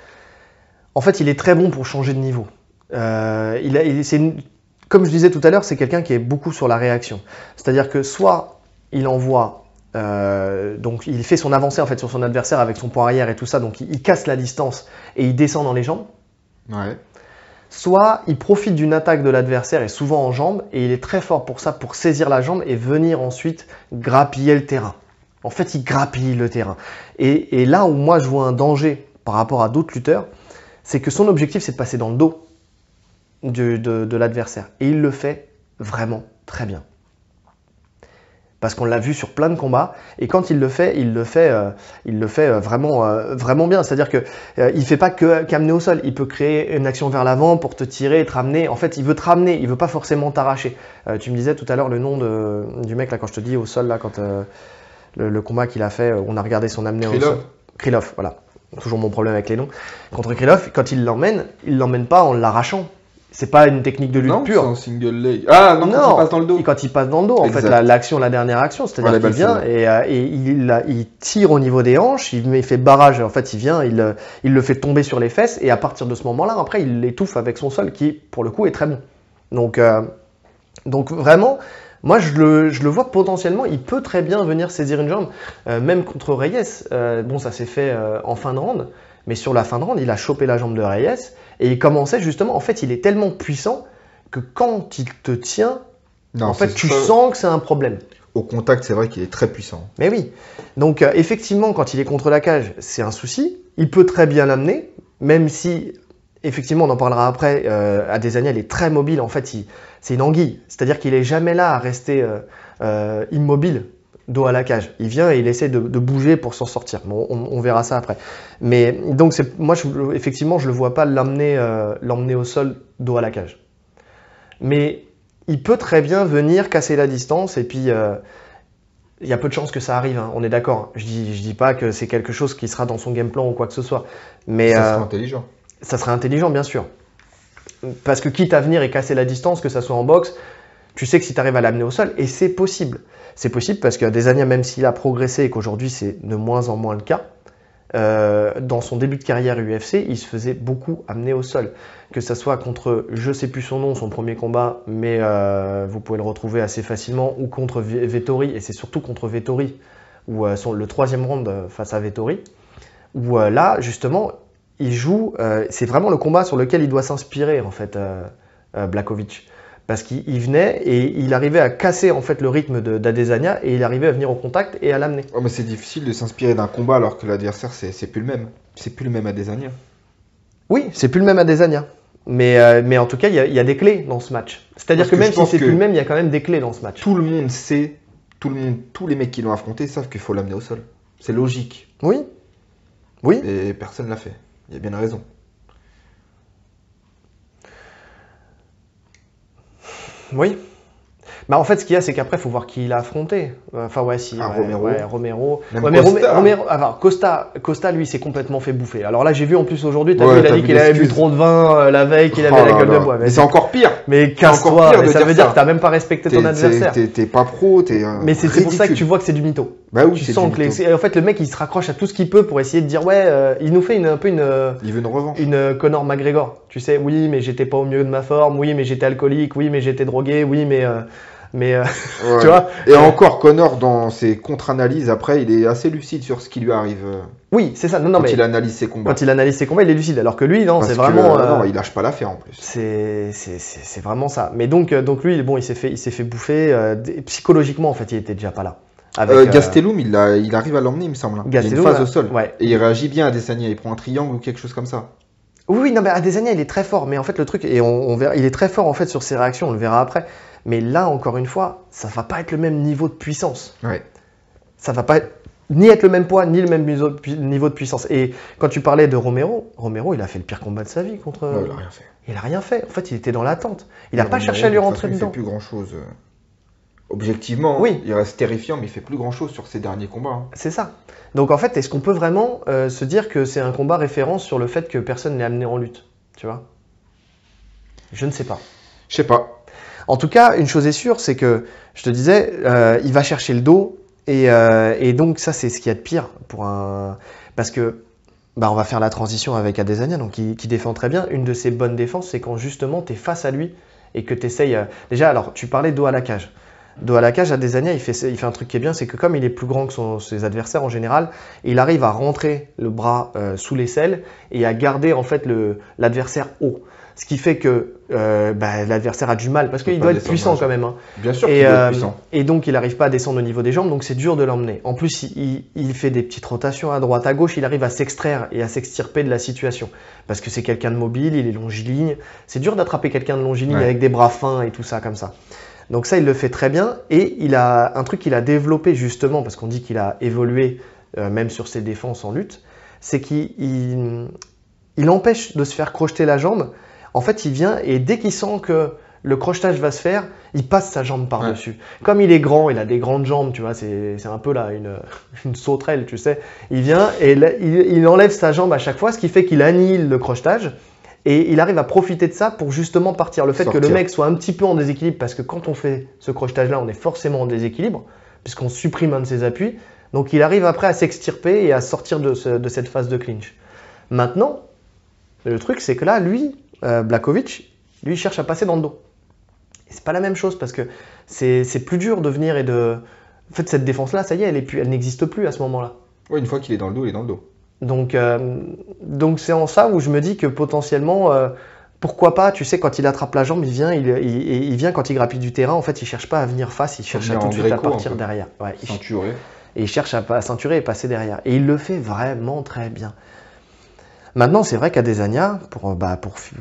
En fait, il est très bon pour changer de niveau. Comme je disais tout à l'heure, c'est quelqu'un qui est beaucoup sur la réaction. C'est-à-dire que soit il envoie. Donc il fait son avancée en fait sur son adversaire avec son poing arrière et tout ça, donc il casse la distance et il descend dans les jambes. Ouais. Soit il profite d'une attaque de l'adversaire et souvent en jambes, et il est très fort pour ça, pour saisir la jambe et venir ensuite grappiller le terrain. En fait, il grappille le terrain. Et là où moi je vois un danger par rapport à d'autres lutteurs, c'est que son objectif c'est de passer dans le dos de l'adversaire, et il le fait vraiment très bien. Parce qu'on l'a vu sur plein de combats, et quand il le fait vraiment bien. C'est-à-dire que il fait pas qu'amener au sol, il peut créer une action vers l'avant pour te tirer et te ramener. En fait, il veut te ramener, il veut pas forcément t'arracher. Tu me disais tout à l'heure le nom du mec là quand je te dis au sol là quand le combat qu'il a fait, on a regardé son amener au sol. Krylov, voilà. Toujours mon problème avec les noms. Contre Krylov, quand il l'emmène pas en l'arrachant. C'est pas une technique de lutte pure. Non, c'est un single leg. Ah non, quand il passe dans le dos. Quand il passe dans le dos, en fait, la dernière action, c'est-à-dire qu'il vient et il tire au niveau des hanches, il fait barrage. En fait, il vient, il le fait tomber sur les fesses et à partir de ce moment-là, après, il l'étouffe avec son sol qui, pour le coup, est très bon. Donc vraiment, moi, je le vois potentiellement, il peut très bien venir saisir une jambe, même contre Reyes. Bon, ça s'est fait en fin de round, mais sur la fin de round, il a chopé la jambe de Reyes et il commençait justement, en fait, il est tellement puissant que quand il te tient, tu sens que c'est un problème. Au contact, c'est vrai qu'il est très puissant. Mais oui. Donc, effectivement, quand il est contre la cage, c'est un souci. Il peut très bien l'amener, même si, effectivement, on en parlera après, Adesanya, il est très mobile. En fait, c'est une anguille. C'est-à-dire qu'il n'est jamais là à rester immobile, dos à la cage. Il vient et il essaie de bouger pour s'en sortir. Bon, on verra ça après. Mais donc, moi, effectivement, je ne le vois pas l'emmener au sol, dos à la cage. Mais il peut très bien venir casser la distance et puis il y a peu de chances que ça arrive, hein, on est d'accord. Je dis pas que c'est quelque chose qui sera dans son game plan ou quoi que ce soit. Mais ça serait intelligent. Ça serait intelligent, bien sûr. Parce que quitte à venir et casser la distance, que ça soit en boxe, tu sais que si tu arrives à l'amener au sol, et c'est possible. C'est possible parce que Adesanya, même s'il a progressé et qu'aujourd'hui c'est de moins en moins le cas, dans son début de carrière UFC, il se faisait beaucoup amener au sol. Que ça soit contre, je sais plus son nom, son premier combat, mais vous pouvez le retrouver assez facilement, ou contre Vettori, et c'est surtout contre Vettori, ou le troisième round face à Vettori, où là, justement, il joue, c'est vraiment le combat sur lequel il doit s'inspirer, en fait, Blachowicz. Parce qu'il venait et il arrivait à casser en fait le rythme d'Adesanya et il arrivait à venir au contact et à l'amener. Oh, mais c'est difficile de s'inspirer d'un combat alors que l'adversaire c'est plus le même. C'est plus le même Adesanya. Oui, c'est plus le même Adesanya. Mais en tout cas, il y a des clés dans ce match. C'est-à-dire que même si c'est plus le même, il y a quand même des clés dans ce match. Tout le monde sait, tous les mecs qui l'ont affronté savent qu'il faut l'amener au sol. C'est logique. Oui. Oui. Et personne ne l'a fait. Il y a bien raison. Oui. Bah en fait, ce qu'il y a, c'est qu'après, il faut voir qui il a affronté. Enfin, ouais, si. Romero. Ouais, Romero. Même ouais, mais Costa, lui, s'est complètement fait bouffer. Alors là, j'ai vu en plus aujourd'hui, il a dit qu'il avait bu trop de vin la veille, qu'il avait la gueule de bois. Mais c'est encore pire. Mais casse-toi. Ça veut dire que t'as même pas respecté ton adversaire. T'es pas pro, Mais c'est pour ça que tu vois que c'est du mytho. Bah oui, tu sens que en fait, le mec, il se raccroche à tout ce qu'il peut pour essayer de dire, ouais, il nous fait un peu une. Il veut une revanche. Une Conor McGregor. Tu sais, oui, mais j'étais pas au mieux de ma forme. Oui, mais j'étais alcoolique. Oui, mais j'étais drogué. Oui, mais ouais. Tu vois. Et encore, Conor, dans ses contre-analyses, après, il est assez lucide sur ce qui lui arrive. Oui, c'est ça. Quand il analyse ses combats. Quand il analyse ses combats, il est lucide. Alors que lui, non, c'est vraiment. Non, il lâche pas l'affaire en plus. C'est vraiment ça. Mais donc lui, bon, il s'est fait bouffer. Psychologiquement, en fait, il était déjà pas là. Gastelum, il arrive à l'emmener, il me semble. Il y a une phase au sol. Ouais. Et il réagit bien à Adesanya. Il prend un triangle ou quelque chose comme ça. Oui, non, mais Adesanya, il est très fort. Mais en fait, le truc, et on verra, il est très fort en fait sur ses réactions. On le verra après. Mais là, encore une fois, ça va pas être le même niveau de puissance. Ouais. Ça va pas ni être le même poids, ni le même niveau de puissance. Et quand tu parlais de Romero, il a fait le pire combat de sa vie contre. Ouais, il a rien fait. Il a rien fait. En fait, il était dans l'attente. Il n'a pas cherché à lui rentrer dedans. Il fait plus grand chose. Objectivement, oui. Il reste terrifiant, mais il fait plus grand chose sur ses derniers combats. Hein. C'est ça. Donc en fait, est-ce qu'on peut vraiment se dire que c'est un combat référence sur le fait que personne n'est amené en lutte? Tu vois? Je ne sais pas. Je sais pas. En tout cas, une chose est sûre, c'est que, je te disais, il va chercher le dos, et donc ça, c'est ce qu'il y a de pire parce que, on va faire la transition avec Adesanya, donc qui défend très bien. Une de ses bonnes défenses, c'est quand justement tu es face à lui et que tu essayes. Déjà, alors, tu parlais dos à la cage. Dos à la cage, Adesanya, il fait un truc qui est bien, c'est que comme il est plus grand que ses adversaires en général, il arrive à rentrer le bras sous l'aisselle et à garder en fait l'adversaire haut. Ce qui fait que l'adversaire a du mal, parce qu'il doit être puissant quand même. Hein. Bien sûr qu'il doit être puissant. Et donc, il n'arrive pas à descendre au niveau des jambes, donc c'est dur de l'emmener. En plus, il fait des petites rotations à droite, à gauche, il arrive à s'extraire et à s'extirper de la situation. Parce que c'est quelqu'un de mobile, il est longiligne. C'est dur d'attraper quelqu'un de longiligne avec des bras fins et tout ça comme ça. Donc ça, il le fait très bien. Et il a un truc qu'il a développé justement, parce qu'on dit qu'il a évolué même sur ses défenses en lutte, c'est qu'il empêche de se faire crocheter la jambe. En fait, il vient et dès qu'il sent que le crochetage va se faire, il passe sa jambe par-dessus. Comme il est grand, il a des grandes jambes, tu vois, c'est un peu là une sauterelle, tu sais. Il vient et là, il enlève sa jambe à chaque fois, ce qui fait qu'il annihile le crochetage. Et il arrive à profiter de ça pour justement partir. Le fait que le mec soit un petit peu en déséquilibre, parce que quand on fait ce crochetage-là, on est forcément en déséquilibre, puisqu'on supprime un de ses appuis. Donc il arrive après à s'extirper et à sortir de cette phase de clinch. Maintenant, le truc, c'est que là, lui, Blachowicz, lui, il cherche à passer dans le dos. Et c'est pas la même chose, parce que c'est plus dur de venir et de... En fait, cette défense-là, ça y est, elle n'existe plus à ce moment-là. Ouais, une fois qu'il est dans le dos, il est dans le dos. Donc c'est en ça où je me dis que potentiellement, pourquoi pas, tu sais, quand il attrape la jambe, il vient quand il grappille du terrain, en fait, il cherche pas à venir face, il cherche à tout de suite à partir derrière. Ouais, ceinturer. Et il cherche à ceinturer et passer derrière. Et il le fait vraiment très bien. Maintenant, c'est vrai qu'Adesanya, pour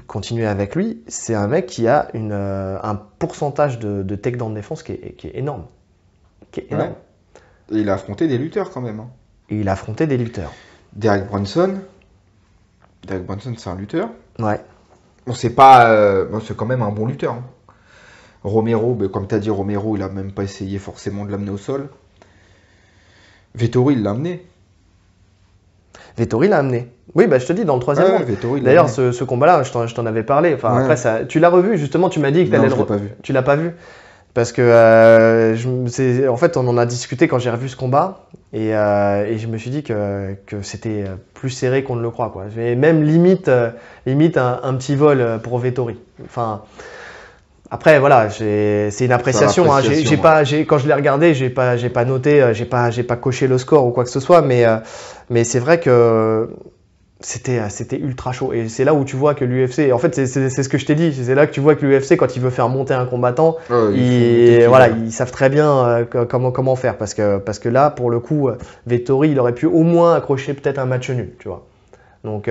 continuer avec lui, c'est un mec qui a un pourcentage de takedown défense qui est énorme. Qui est énorme. Ouais. Et il a affronté des lutteurs quand même. Et il a affronté des lutteurs. Derek Brunson, c'est un lutteur. Ouais. Bon, c'est pas, c'est quand même un bon lutteur. Hein. Romero, comme tu as dit, Romero, il a même pas essayé forcément de l'amener au sol. Vettori, il l'a amené. Vettori l'a amené. Oui, je te dis, dans le troisième round. D'ailleurs, ce combat-là, je t'en avais parlé. Enfin, après, ça, tu l'as revu, justement, tu m'as dit que tu allais le pas vu. Tu l'as pas vu. Parce que en fait, on en a discuté quand j'ai revu ce combat et je me suis dit que c'était plus serré qu'on ne le croit, quoi. Même limite un petit vol pour Vettori. Enfin, après voilà, c'est une appréciation. Hein. Quand je l'ai regardé, j'ai pas noté, j'ai pas coché le score ou quoi que ce soit, mais c'est vrai que c'était ultra chaud. Et c'est là où tu vois que l'UFC, en fait, c'est ce que je t'ai dit, c'est là que tu vois que l'UFC, quand il veut faire monter un combattant, ils savent très bien comment faire. Parce que là, pour le coup, Vettori, il aurait pu au moins accrocher peut-être un match nul, tu vois. Donc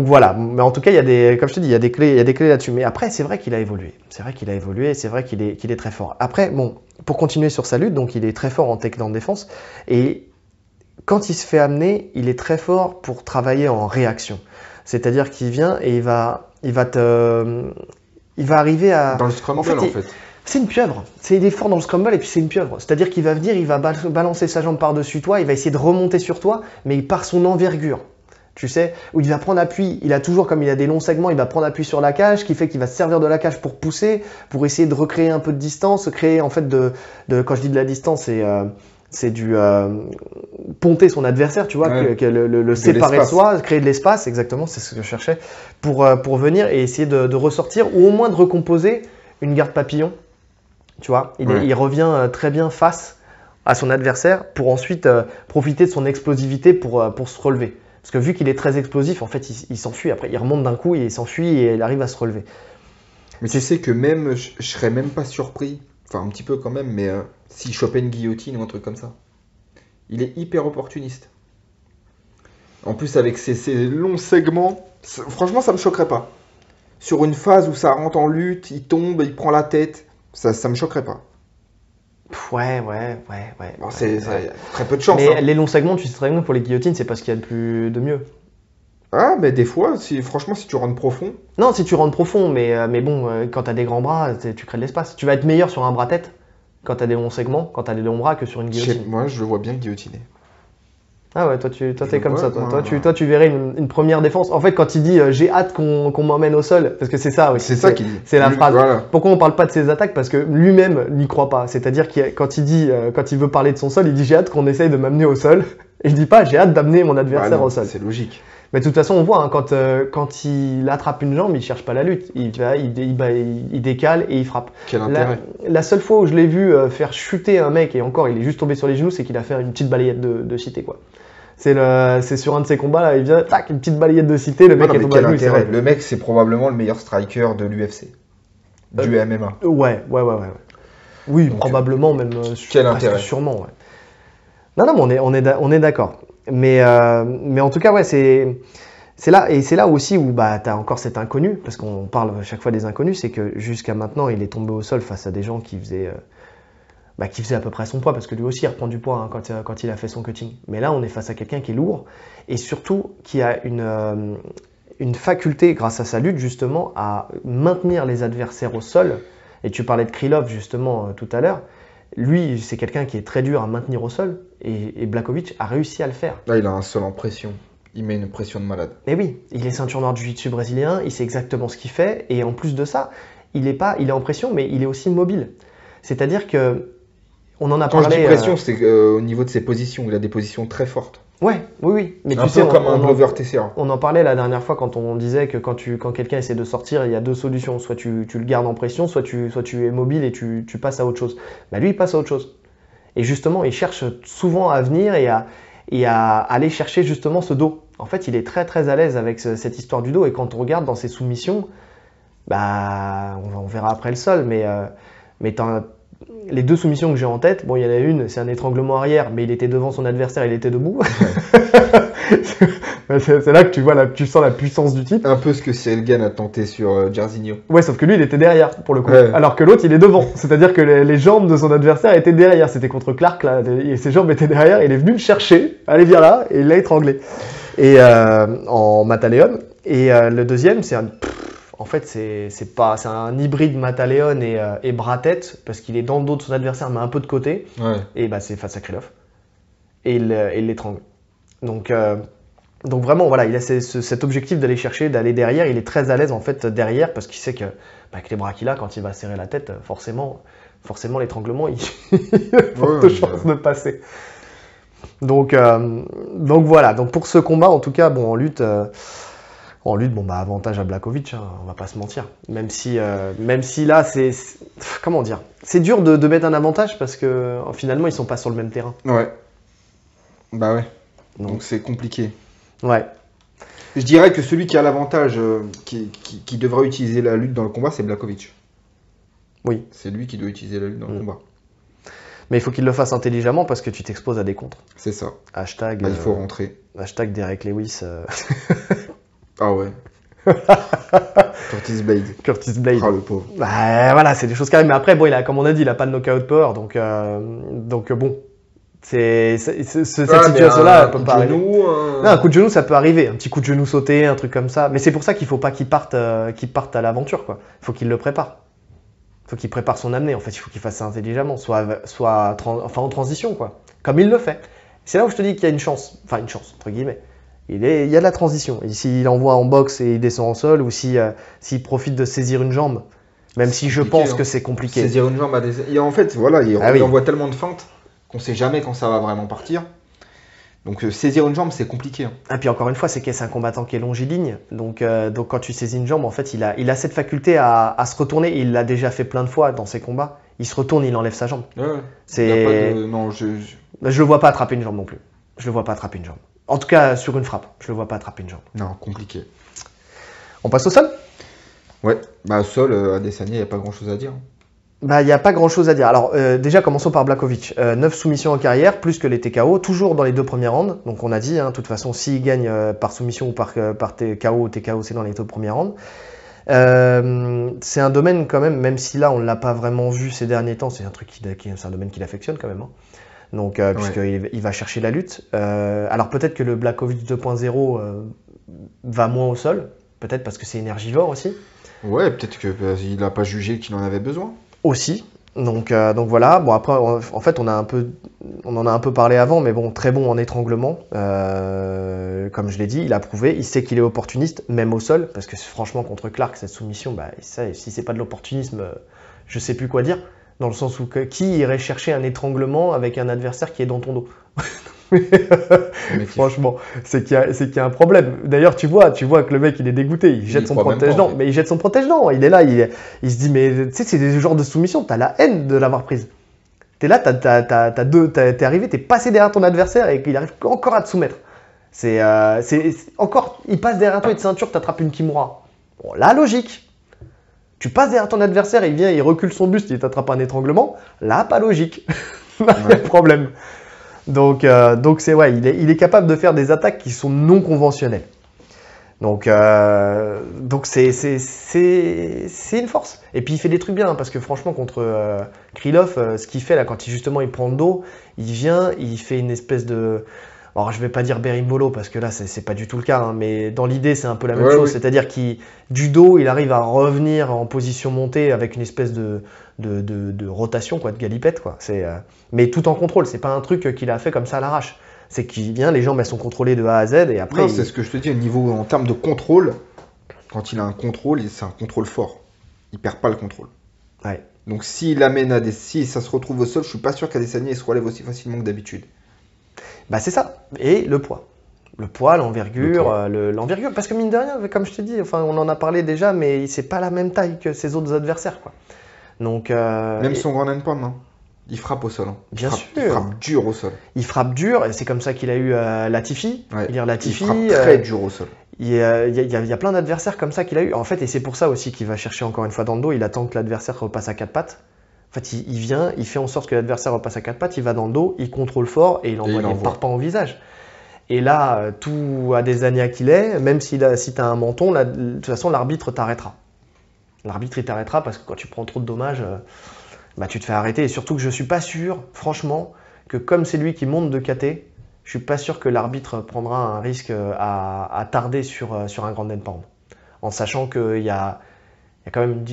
voilà. Mais en tout cas, comme je te dis, il y a des clés là-dessus. Mais après, c'est vrai qu'il a évolué. C'est vrai qu'il est très fort. Après, bon, pour continuer sur sa lutte, donc il est très fort en takedown défense. Et quand il se fait amener, il est très fort pour travailler en réaction. C'est-à-dire qu'il vient et il va arriver à... Dans le scramble, en fait. C'est une pieuvre. Il est fort dans le scramble et puis c'est une pieuvre. C'est-à-dire qu'il va venir, il va balancer sa jambe par-dessus toi, il va essayer de remonter sur toi, mais par son envergure. Tu sais, où il va prendre appui, comme il a des longs segments, il va prendre appui sur la cage, ce qui fait qu'il va se servir de la cage pour pousser, pour essayer de recréer un peu de distance, créer en fait quand je dis de la distance, c'est du ponter son adversaire, tu vois, le séparer de soi, créer de l'espace, exactement, c'est ce que je cherchais, pour venir et essayer de ressortir ou au moins de recomposer une garde papillon, tu vois. Il revient très bien face à son adversaire pour ensuite profiter de son explosivité pour se relever. Parce que vu qu'il est très explosif, en fait, il s'enfuit. Après, il remonte d'un coup et il s'enfuit et il arrive à se relever. Mais tu sais que même, je serais même pas surpris, enfin un petit peu quand même, mais s'il chopait une guillotine ou un truc comme ça. Il est hyper opportuniste. En plus, avec ses longs segments, franchement, ça me choquerait pas. Sur une phase où ça rentre en lutte, il tombe, il prend la tête, ça me choquerait pas. Ouais. Bon, c'est très peu de chance. Mais les longs segments, tu sais très bien que pour les guillotines, c'est pas ce qu'il y a de mieux. Ah, mais des fois, franchement, si tu rentres profond. Non, si tu rentres profond, mais bon, quand t'as des grands bras, tu crées de l'espace. Tu vas être meilleur sur un bras-tête quand t'as des longs segments, quand t'as des longs bras que sur une guillotine. Moi, je le vois bien guillotiner. Ah ouais, toi t'es comme ça. Toi, tu verrais une première défense. En fait, quand il dit j'ai hâte qu'on m'emmène au sol, parce que c'est ça aussi. C'est ça qu'il dit. C'est la phrase. Voilà. Pourquoi on parle pas de ses attaques? Parce que lui-même n'y croit pas. C'est-à-dire quand il veut parler de son sol, il dit j'ai hâte qu'on essaye de m'amener au sol. Et il dit pas j'ai hâte d'amener mon adversaire au sol. C'est logique. Mais de toute façon, on voit, hein, quand il attrape une jambe, il cherche pas la lutte. Il décale et il frappe. Quel intérêt. La seule fois où je l'ai vu faire chuter un mec, et encore, il est juste tombé sur les genoux, c'est qu'il a fait une petite balayette de cité, quoi. C'est sur un de ces combats, là, il vient, tac, une petite balayette de cité, le mec est tombé à genoux. Le mec, c'est probablement le meilleur striker de l'UFC. Du MMA. Ouais. Oui, donc, probablement, même. Quel intérêt. Sûrement, ouais. Non, mais on est d'accord. Mais en tout cas, ouais, c'est là aussi où tu as encore cet inconnu, parce qu'on parle à chaque fois des inconnus, c'est que jusqu'à maintenant, il est tombé au sol face à des gens qui faisaient à peu près son poids, parce que lui aussi, il reprend du poids hein, quand il a fait son cutting. Mais là, on est face à quelqu'un qui est lourd, et surtout qui a une faculté, grâce à sa lutte, justement, à maintenir les adversaires au sol. Et tu parlais de Krylov, justement, tout à l'heure. Lui, c'est quelqu'un qui est très dur à maintenir au sol. Et Blachowicz a réussi à le faire. Là, il a un sol en pression. Il met une pression de malade. Et oui, il est ceinture noire du jiu-jitsu brésilien. Il sait exactement ce qu'il fait. Et en plus de ça, il est en pression, mais il est aussi mobile. C'est-à-dire que on en a parlé. Quand je dis pression, c'est au niveau de ses positions. Il a des positions très fortes. Ouais, oui. Mais un peu comme un Glover Teixeira. On en parlait la dernière fois quand on disait que quand quelqu'un essaie de sortir, il y a deux solutions. Soit tu le gardes en pression, soit tu es mobile et tu passes à autre chose. Bah lui, il passe à autre chose. Et justement, il cherche souvent à venir et à aller chercher justement ce dos. En fait, il est très très à l'aise avec cette histoire du dos. Et quand on regarde dans ses soumissions, bah, on verra après le sol, mais les deux soumissions que j'ai en tête, bon, il y en a une, c'est un étranglement arrière, mais il était devant son adversaire, il était debout. C'est là que tu sens la puissance du type. Un peu ce que Cyril Gane a tenté sur Jairzinho. Ouais, sauf que lui, il était derrière, pour le coup. Ouais. Alors que l'autre, il est devant. C'est-à-dire que les jambes de son adversaire étaient derrière. C'était contre Clark, là, et ses jambes étaient derrière. Il est venu le chercher, allez, viens là, et il l'a étranglé. Et en Mataleon. Et le deuxième, c'est en fait, c'est un hybride Mataleon et bras-tête, parce qu'il est dans le dos de son adversaire, mais un peu de côté. Ouais. Et bah, c'est face à Krylov. Et il l'étrangle. Donc vraiment, voilà, il a cet objectif d'aller chercher, d'aller derrière. Il est très à l'aise, en fait, derrière, parce qu'il sait que avec les bras qu'il a, quand il va serrer la tête, forcément l'étranglement, il a forte chance de passer. Donc voilà. Donc pour ce combat, en tout cas, bon, en lutte, bon, bah, avantage à Blachowicz, hein, on va pas se mentir. Même si là, comment dire, c'est dur de mettre un avantage parce que finalement, ils sont pas sur le même terrain. Ouais. Bah ouais. Donc c'est compliqué. Ouais. Je dirais que celui qui a l'avantage, qui devrait utiliser la lutte dans le combat, c'est Blachowicz. Oui. C'est lui qui doit utiliser la lutte dans le combat. Mais il faut qu'il le fasse intelligemment parce que tu t'exposes à des contres. C'est ça. Hashtag. Bah, il faut rentrer. Hashtag Derek Lewis. Ah ouais. Curtis Blade. Curtis Blade. Ah, le pauvre. Bah, voilà, c'est des choses carrées. Mais après, bon, comme on a dit, il a pas de knockout power. Donc bon. Cette situation-là, elle peut pas arriver. Non, un coup de genou, ça peut arriver. Un petit coup de genou sauté, un truc comme ça. Mais c'est pour ça qu'il faut pas qu'il parte à l'aventure, quoi. Il faut qu'il le prépare. Il faut qu'il prépare son amener. En fait, il faut qu'il fasse ça intelligemment, en transition, quoi. Comme il le fait. C'est là où je te dis qu'il y a une chance. Enfin, une chance, entre guillemets. Il y a de la transition. Et s'il envoie en boxe et il descend en sol, ou s'il profite de saisir une jambe, même si je pense que c'est compliqué. Saisir une jambe en fait, voilà, il envoie tellement de feintes qu'on sait jamais quand ça va vraiment partir. Donc saisir une jambe, c'est compliqué. Hein. Et puis encore une fois, c'est un combattant qui est longiligne. Donc quand tu saisis une jambe, en fait, il a cette faculté à se retourner. Il l'a déjà fait plein de fois dans ses combats. Il se retourne, il enlève sa jambe. Ouais. Non, je le vois pas attraper une jambe non plus. Je le vois pas attraper une jambe. En tout cas, sur une frappe, je le vois pas attraper une jambe. Non, compliqué. On passe au sol ? Ouais. Bah au sol, Adesanya, il n'y a pas grand-chose à dire. Bah, il n'y a pas grand-chose à dire. Alors, déjà, commençons par Blachowicz. 9 soumissions en carrière, plus que les TKO, toujours dans les 2 premiers rounds. Donc, on a dit, de toute façon, s'il gagne par soumission ou par TKO, c'est dans les 2 premiers rounds. C'est un domaine, quand même si là, on ne l'a pas vraiment vu ces derniers temps, c'est un domaine qu'il affectionne, quand même. Hein. Donc, puisqu'il va chercher la lutte. Alors, peut-être que le Blachowicz 2.0 va moins au sol. Peut-être parce que c'est énergivore aussi. Ouais, peut-être qu'il n'a pas jugé qu'il en avait besoin. Aussi, donc voilà. Bon après, en fait, on en a un peu parlé avant, mais bon, très bon en étranglement. Comme je l'ai dit, il a prouvé. Il sait qu'il est opportuniste, même au sol, parce que franchement, contre Clark, cette soumission, bah, si c'est pas de l'opportunisme, je sais plus quoi dire. Dans le sens où qui irait chercher un étranglement avec un adversaire qui est dans ton dos? Franchement, c'est qu'il y a un problème. D'ailleurs, tu vois que le mec, il est dégoûté, il jette son protège-dents. Mais il jette son protège-dents. Il est là, il se dit, mais tu sais, c'est des genres de soumission, t'as la haine de l'avoir prise. T'es là, t'es arrivé, t'es passé derrière ton adversaire et qu'il arrive encore à te soumettre. Encore, il passe derrière toi et de ceinture, t'attrapes une Kimura. Bon, là, logique. Tu passes derrière ton adversaire, il vient, il recule son buste, il t'attrape un étranglement. Là, pas logique. Là, il y a problème. Donc il est capable de faire des attaques qui sont non conventionnelles. Donc c'est une force. Et puis il fait des trucs bien, parce que franchement contre Krylov, ce qu'il fait là, quand il prend le dos, il vient, il fait une espèce de... Alors je vais pas dire berimbolo parce que là c'est pas du tout le cas, hein, mais dans l'idée c'est un peu la même chose, c'est-à-dire qu'il du dos il arrive à revenir en position montée avec une espèce de rotation quoi, de galipette quoi. Mais tout en contrôle, c'est pas un truc qu'il a fait comme ça à l'arrache. C'est qu'il vient, les jambes elles sont contrôlées de A à Z et après. Non, c'est ce que je te dis au niveau en termes de contrôle. Quand il a un contrôle, c'est un contrôle fort. Il perd pas le contrôle. Ouais. Donc s'il amène à si ça se retrouve au sol, je suis pas sûr qu'Adesanya se relève aussi facilement que d'habitude. Bah c'est ça. Et le poids. Le poids, l'envergure, l'envergure. Parce que mine de rien, comme je te dis, enfin on en a parlé déjà, mais c'est pas la même taille que ses autres adversaires, quoi. Donc. Même son grand endpoint, non. Il frappe au sol. Hein. Bien sûr. Il frappe dur au sol. Il frappe dur, et c'est comme ça qu'il a eu Latifi. Ouais. Latifi. Il frappe très dur au sol. Il y a plein d'adversaires comme ça qu'il a eu. En fait, et c'est pour ça aussi qu'il va chercher encore une fois dans le dos. Il attend que l'adversaire repasse à 4 pattes. En fait, il vient, il fait en sorte que l'adversaire repasse à 4 pattes, il va dans le dos, il contrôle fort et il envoie des parpaings au visage. Et là, tout Adesanya qu'il est, même si tu as un menton, là, de toute façon, l'arbitre t'arrêtera. L'arbitre, il t'arrêtera parce que quand tu prends trop de dommages, bah, tu te fais arrêter. Et surtout que je ne suis pas sûr, franchement, que comme c'est lui qui monte de KT, je suis pas sûr que l'arbitre prendra un risque à tarder sur un grand endpoint. En sachant qu'il y a quand même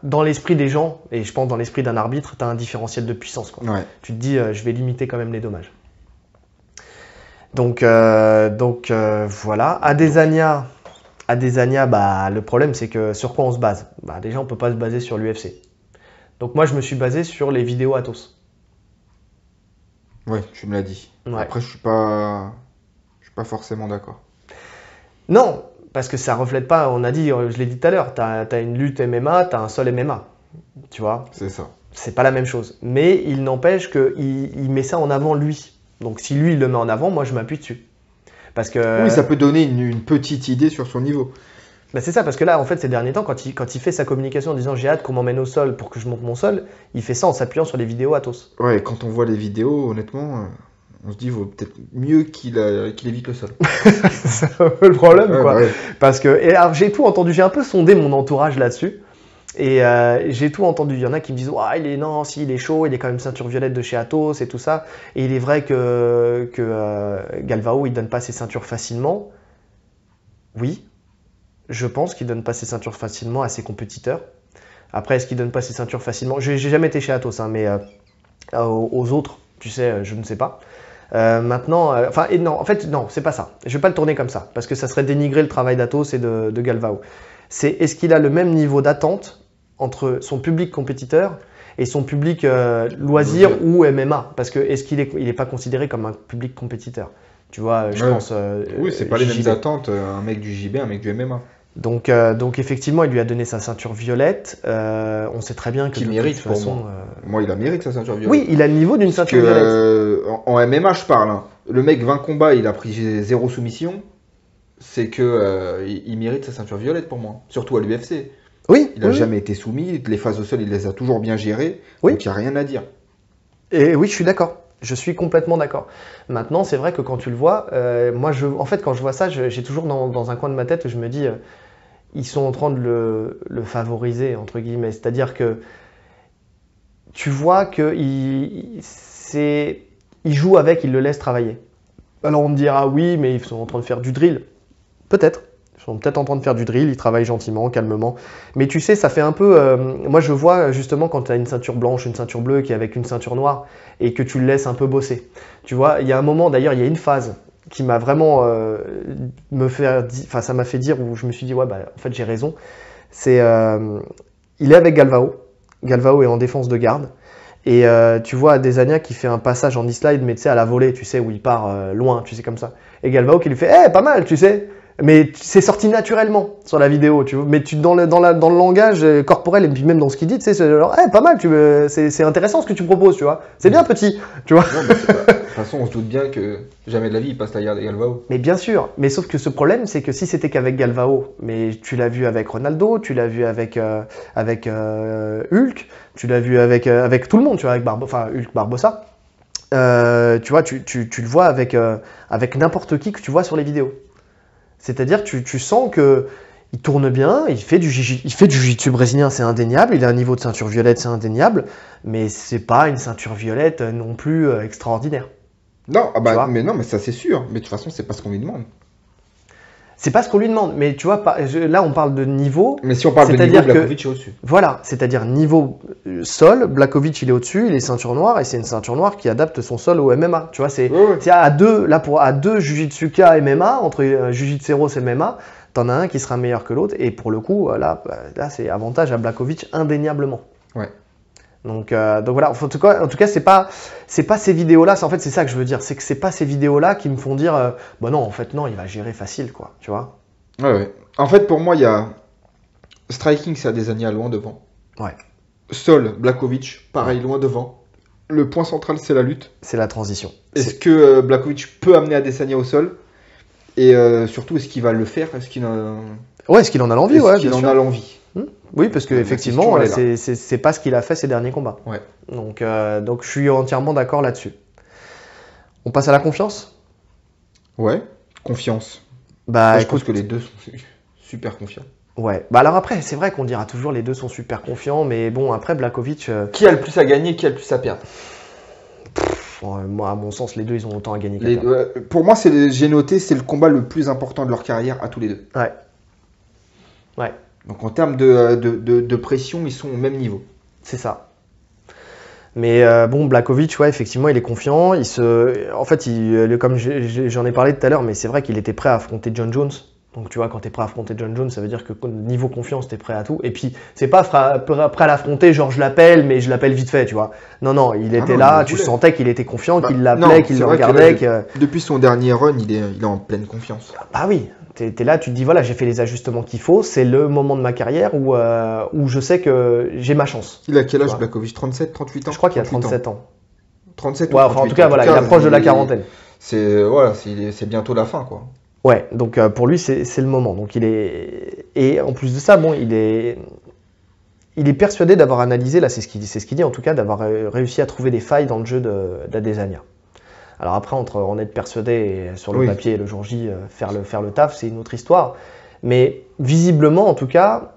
dans l'esprit des gens, et je pense dans l'esprit d'un arbitre, tu as un différentiel de puissance. Quoi. Ouais. Tu te dis, je vais limiter quand même les dommages. Donc voilà. Adesanya, bah, le problème c'est que sur quoi on se base? Bah, déjà, on peut pas se baser sur l'UFC. Donc moi, je me suis basé sur les vidéos Atos. Ouais, tu me l'as dit. Ouais. Après, je suis pas forcément d'accord. Non, parce que ça reflète pas, on a dit, je l'ai dit tout à l'heure, t'as une lutte MMA, t'as un sol MMA, tu vois. C'est ça. C'est pas la même chose. Mais il n'empêche qu'il met ça en avant lui. Donc si lui il le met en avant, moi je m'appuie dessus. Parce que... Oui, ça peut donner une petite idée sur son niveau. Bah c'est ça, parce que là, en fait, ces derniers temps, quand il fait sa communication en disant j'ai hâte qu'on m'emmène au sol pour que je monte mon sol, il fait ça en s'appuyant sur les vidéos Atos. Ouais, quand on voit les vidéos, honnêtement, on se dit vaut peut-être mieux qu'il évite le sol. C'est un peu le problème, ouais, quoi. Ouais. Parce que, et alors, j'ai tout entendu, j'ai un peu sondé mon entourage là-dessus. Et j'ai tout entendu. Il y en a qui me disent il est chaud, il est quand même ceinture violette de chez Atos et tout ça. Et il est vrai que Galvao, il donne pas ses ceintures facilement. Oui. Je pense qu'il donne pas ses ceintures facilement à ses compétiteurs. Après, est-ce qu'il donne pas ses ceintures facilement? J'ai jamais été chez Atos, hein, mais aux autres, tu sais, je ne sais pas. Maintenant, non, en fait, non, c'est pas ça. Je vais pas le tourner comme ça, parce que ça serait dénigrer le travail d'Atos et de Galvao. C'est est-ce qu'il a le même niveau d'attente entre son public compétiteur et son public loisir ou MMA? Parce que est-ce qu'il est pas considéré comme un public compétiteur? Tu vois, je pense. Oui, c'est pas les mêmes attentes, un mec du JB, un mec du MMA. Donc effectivement, il lui a donné sa ceinture violette. On sait très bien que qu'il mérite, de toute façon. Moi, il a mérite sa ceinture violette. Oui, il a le niveau d'une ceinture violette. En MMA, je parle. Hein. Le mec 20 combats, il a pris 0 soumission. C'est que il mérite sa ceinture violette pour moi. Surtout à l'UFC. Oui. Il n'a jamais été soumis. Les phases au sol, il les a toujours bien gérées. Oui. Donc il n'y a rien à dire. Et oui, je suis d'accord. Je suis complètement d'accord. Maintenant, c'est vrai que quand tu le vois, moi, en fait, quand je vois ça, j'ai toujours dans un coin de ma tête, je me dis, ils sont en train de le favoriser, entre guillemets. C'est-à-dire que tu vois qu'il joue avec, il le laisse travailler. Alors on me dira, oui, mais ils sont en train de faire du drill. Peut-être. Ils sont peut-être en train de faire du drill, ils travaillent gentiment, calmement. Mais tu sais, ça fait un peu... moi, je vois justement quand tu as une ceinture blanche, une ceinture bleue qui est avec une ceinture noire et que tu le laisses un peu bosser. Tu vois, il y a un moment, d'ailleurs, il y a une phase qui m'a vraiment ça m'a fait dire où je me suis dit, ouais, bah, en fait, j'ai raison. C'est... il est avec Galvao. Galvao est en défense de garde. Et tu vois Adesanya qui fait un passage en e-slide, mais tu sais, à la volée, tu sais, où il part loin, tu sais, comme ça. Et Galvao qui lui fait, pas mal, tu sais. Mais c'est sorti naturellement sur la vidéo, tu vois. Mais dans le langage corporel et puis même dans ce qu'il dit, tu sais, c'est genre, pas mal, c'est intéressant ce que tu proposes, tu vois. C'est bien petit, tu vois. Non, de toute façon, on se doute bien que jamais de la vie il passe la garde à Galvao. Mais bien sûr, mais sauf que ce problème, c'est que si c'était qu'avec Galvao, mais tu l'as vu avec Ronaldo, tu l'as vu avec Hulk, tu l'as vu avec tout le monde, tu vois, avec Hulk Barbossa. Tu vois, tu le vois avec n'importe qui que tu vois sur les vidéos. C'est-à-dire tu sens que il tourne bien, il fait du jiu-jitsu brésilien, c'est indéniable, il a un niveau de ceinture violette, c'est indéniable, mais c'est pas une ceinture violette non plus extraordinaire. Non, mais non, mais ça c'est sûr. Mais de toute façon, c'est pas ce qu'on lui demande. C'est pas ce qu'on lui demande, mais tu vois, là on parle de niveau. Mais si on parle de niveau, Blachowicz est au-dessus. Voilà, c'est-à-dire niveau sol, Blachowicz il est au-dessus, il est ceinture noire, et c'est une ceinture noire qui adapte son sol au MMA. Tu vois, c'est à deux Jiu-Jitsuka MMA, entre Jiu-Jitsu et MMA, t'en as un qui sera meilleur que l'autre, et pour le coup, là c'est avantage à Blachowicz indéniablement. Ouais. Donc voilà, en tout cas c'est pas ces vidéos-là, en fait c'est ça que je veux dire, c'est que c'est pas ces vidéos-là qui me font dire bah non, en fait non, il va gérer facile quoi, tu vois. Ouais. En fait pour moi il y a striking, c'est Adesanya loin devant. Ouais. Sol, Blachowicz, pareil loin devant. Le point central c'est la lutte. C'est la transition. Est-ce que Blachowicz peut amener Adesanya au sol? Et surtout est-ce qu'il va le faire? Est-ce qu'il en a l'envie? Ouais, qu'il en a l'envie. Oui, parce qu'effectivement, c'est pas ce qu'il a fait ces derniers combats. Ouais. Donc je suis entièrement d'accord là-dessus. On passe à la confiance? Ouais, confiance. Je pense que les deux sont super confiants. Ouais. Alors après, c'est vrai qu'on dira toujours les deux sont super confiants, mais bon, après Blachowicz... Qui a le plus à gagner, qui a le plus à perdre? Moi, à mon sens, les deux, ils ont autant à gagner qu'à perdre. Pour moi, j'ai noté, c'est le combat le plus important de leur carrière à tous les deux. Ouais. Ouais. Donc en termes de pression, ils sont au même niveau. C'est ça. Mais Blachowicz, ouais, effectivement, il est confiant. En fait, comme j'en ai parlé tout à l'heure, mais c'est vrai qu'il était prêt à affronter John Jones. Donc tu vois, quand tu es prêt à affronter John Jones, ça veut dire que niveau confiance, tu es prêt à tout. Et puis, c'est pas prêt à l'affronter, genre je l'appelle, mais je l'appelle vite fait, tu vois. Non, il était là, tu sentais qu'il était confiant, qu'il l'appelait, qu'il le regardait. Depuis son dernier run, il est en pleine confiance. Ah oui. T'es là, tu te dis, voilà, j'ai fait les ajustements qu'il faut, c'est le moment de ma carrière où je sais que j'ai ma chance. Il a quel âge, Blachowicz? 37, 38 ans? Je crois qu'il a 37 ans. 37 ouais, enfin, en tout cas, voilà, il approche de la quarantaine. C'est bientôt la fin, quoi. Ouais, donc pour lui, c'est le moment. Donc et en plus de ça, bon, il est persuadé d'avoir analysé, là, c'est ce qu'il dit en tout cas, d'avoir réussi à trouver des failles dans le jeu d'Adesanya. Alors après, entre en être persuadé et sur le papier et le jour J faire le taf, c'est une autre histoire. Mais visiblement, en tout cas,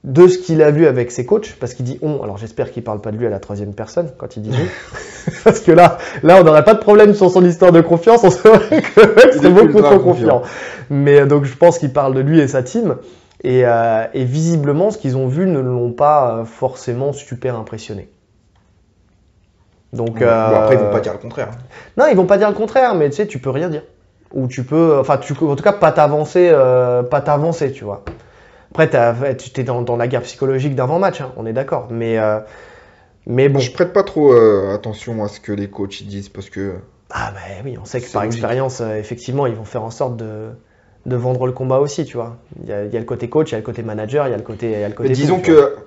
de ce qu'il a vu avec ses coachs, parce qu'il dit on, alors j'espère qu'il parle pas de lui à la troisième personne quand il dit nous, parce que là on n'aurait pas de problème sur son histoire de confiance, on saurait que c'est beaucoup trop confiant. Mais donc je pense qu'il parle de lui et sa team. Et visiblement, ce qu'ils ont vu ne l'ont pas forcément super impressionné. Donc, après, ils vont pas dire le contraire. Non, ils vont pas dire le contraire, mais tu sais, tu peux rien dire. Ou tu peux, en tout cas, pas t'avancer, tu vois. Après, tu es dans la guerre psychologique d'avant-match, hein, on est d'accord. Mais bon. Je prête pas trop attention à ce que les coachs disent parce que. Ah bah oui, on sait que par expérience, effectivement, ils vont faire en sorte de vendre le combat aussi, tu vois. Il y a le côté coach, il y a le côté manager, il y a le côté. Mais disons que,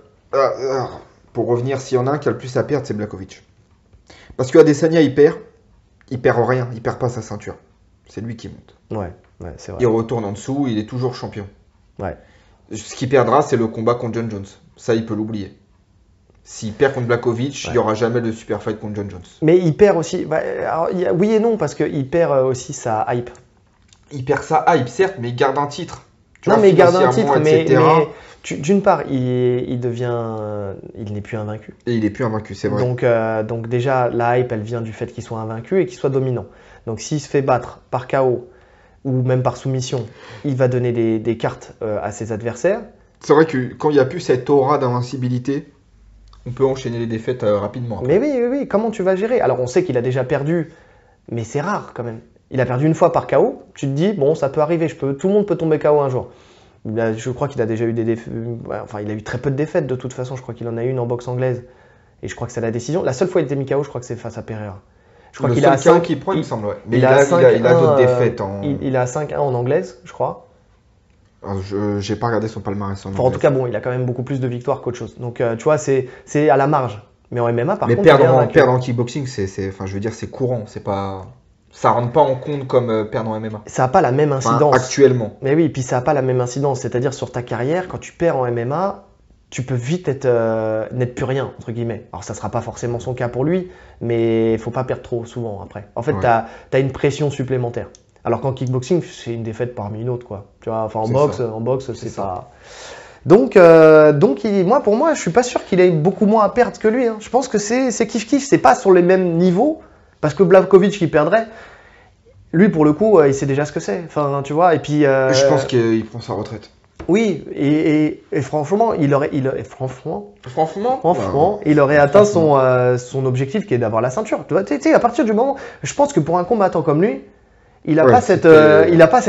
pour revenir, s'il y en a un qui a le plus à perdre, c'est Blachowicz. Parce que Adesanya, il perd rien, il perd pas sa ceinture. C'est lui qui monte. Ouais, c'est vrai. Il retourne en dessous, il est toujours champion. Ouais. Ce qu'il perdra, c'est le combat contre John Jones. Ça, il peut l'oublier. S'il perd contre Blachowicz, il n'y aura jamais de super fight contre John Jones. Mais il perd aussi. Oui et non, parce qu'il perd aussi sa hype. Il perd sa hype, certes, mais il garde un titre. Mais il garde un titre, mais d'une part, il n'est plus invaincu. Et il n'est plus invaincu, c'est vrai. Donc déjà, la hype, elle vient du fait qu'il soit invaincu et qu'il soit dominant. Donc s'il se fait battre par KO ou même par soumission, il va donner des cartes à ses adversaires. C'est vrai que quand il n'y a plus cette aura d'invincibilité, on peut enchaîner les défaites rapidement. Après. Mais oui, comment tu vas gérer? Alors on sait qu'il a déjà perdu, mais c'est rare quand même. Il a perdu une fois par KO, tu te dis, bon, ça peut arriver, tout le monde peut tomber KO un jour. Je crois qu'il a déjà eu des défaites, enfin il a eu très peu de défaites de toute façon, je crois qu'il en a eu une en boxe anglaise, et je crois que c'est la décision. La seule fois où il était mis KO, je crois que c'est face à Pereira. Je crois qu'il a 5 qu'il prend, il me semble, ouais. Mais il a d'autres défaites. Il a 5-1 en anglaise, je crois. J'ai pas regardé son palmarès en anglaise. En tout cas, bon, il a quand même beaucoup plus de victoires qu'autre chose. Donc tu vois, c'est à la marge. Mais en MMA, par contre, perdre en kickboxing, c'est courant, c'est pas... Ça rentre pas en compte comme perdre en MMA. Ça n'a pas la même incidence. Actuellement. Mais oui, puis ça n'a pas la même incidence. C'est-à-dire sur ta carrière, quand tu perds en MMA, tu peux vite n'être plus rien, entre guillemets. Alors ça ne sera pas forcément son cas pour lui, mais il ne faut pas perdre trop souvent après. En fait, tu as une pression supplémentaire. Alors qu'en kickboxing, c'est une défaite parmi une autre, quoi. Tu vois, enfin, en boxe, c'est pas... Donc pour moi, je suis pas sûr qu'il ait beaucoup moins à perdre que lui. Hein. Je pense que c'est kiff-kiff. C'est pas sur les mêmes niveaux, Parce que Blachowicz qui perdrait, lui pour le coup, il sait déjà ce que c'est. Enfin, tu vois, et puis... Je pense qu'il prend sa retraite. Oui, et franchement, il aurait Ouais, atteint son objectif qui est d'avoir la ceinture. Tu vois, à partir du moment, je pense que pour un combattant comme lui, il a pas cette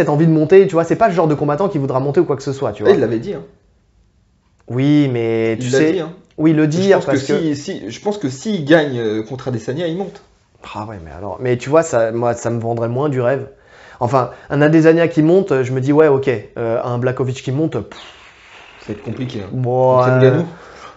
envie de monter. Tu vois, c'est pas le genre de combattant qui voudra monter ou quoi que ce soit. Tu vois. Il l'avait dit. Hein. Oui, mais tu sais. Dit, hein. Oui, le dire parce que je pense que s'il gagne contre Adesanya, il monte. Ah ouais, mais tu vois, moi, ça me vendrait moins du rêve. Enfin, un Adesanya qui monte, je me dis ouais, ok. Un Blachowicz qui monte, ça va être compliqué. Hein. Bon,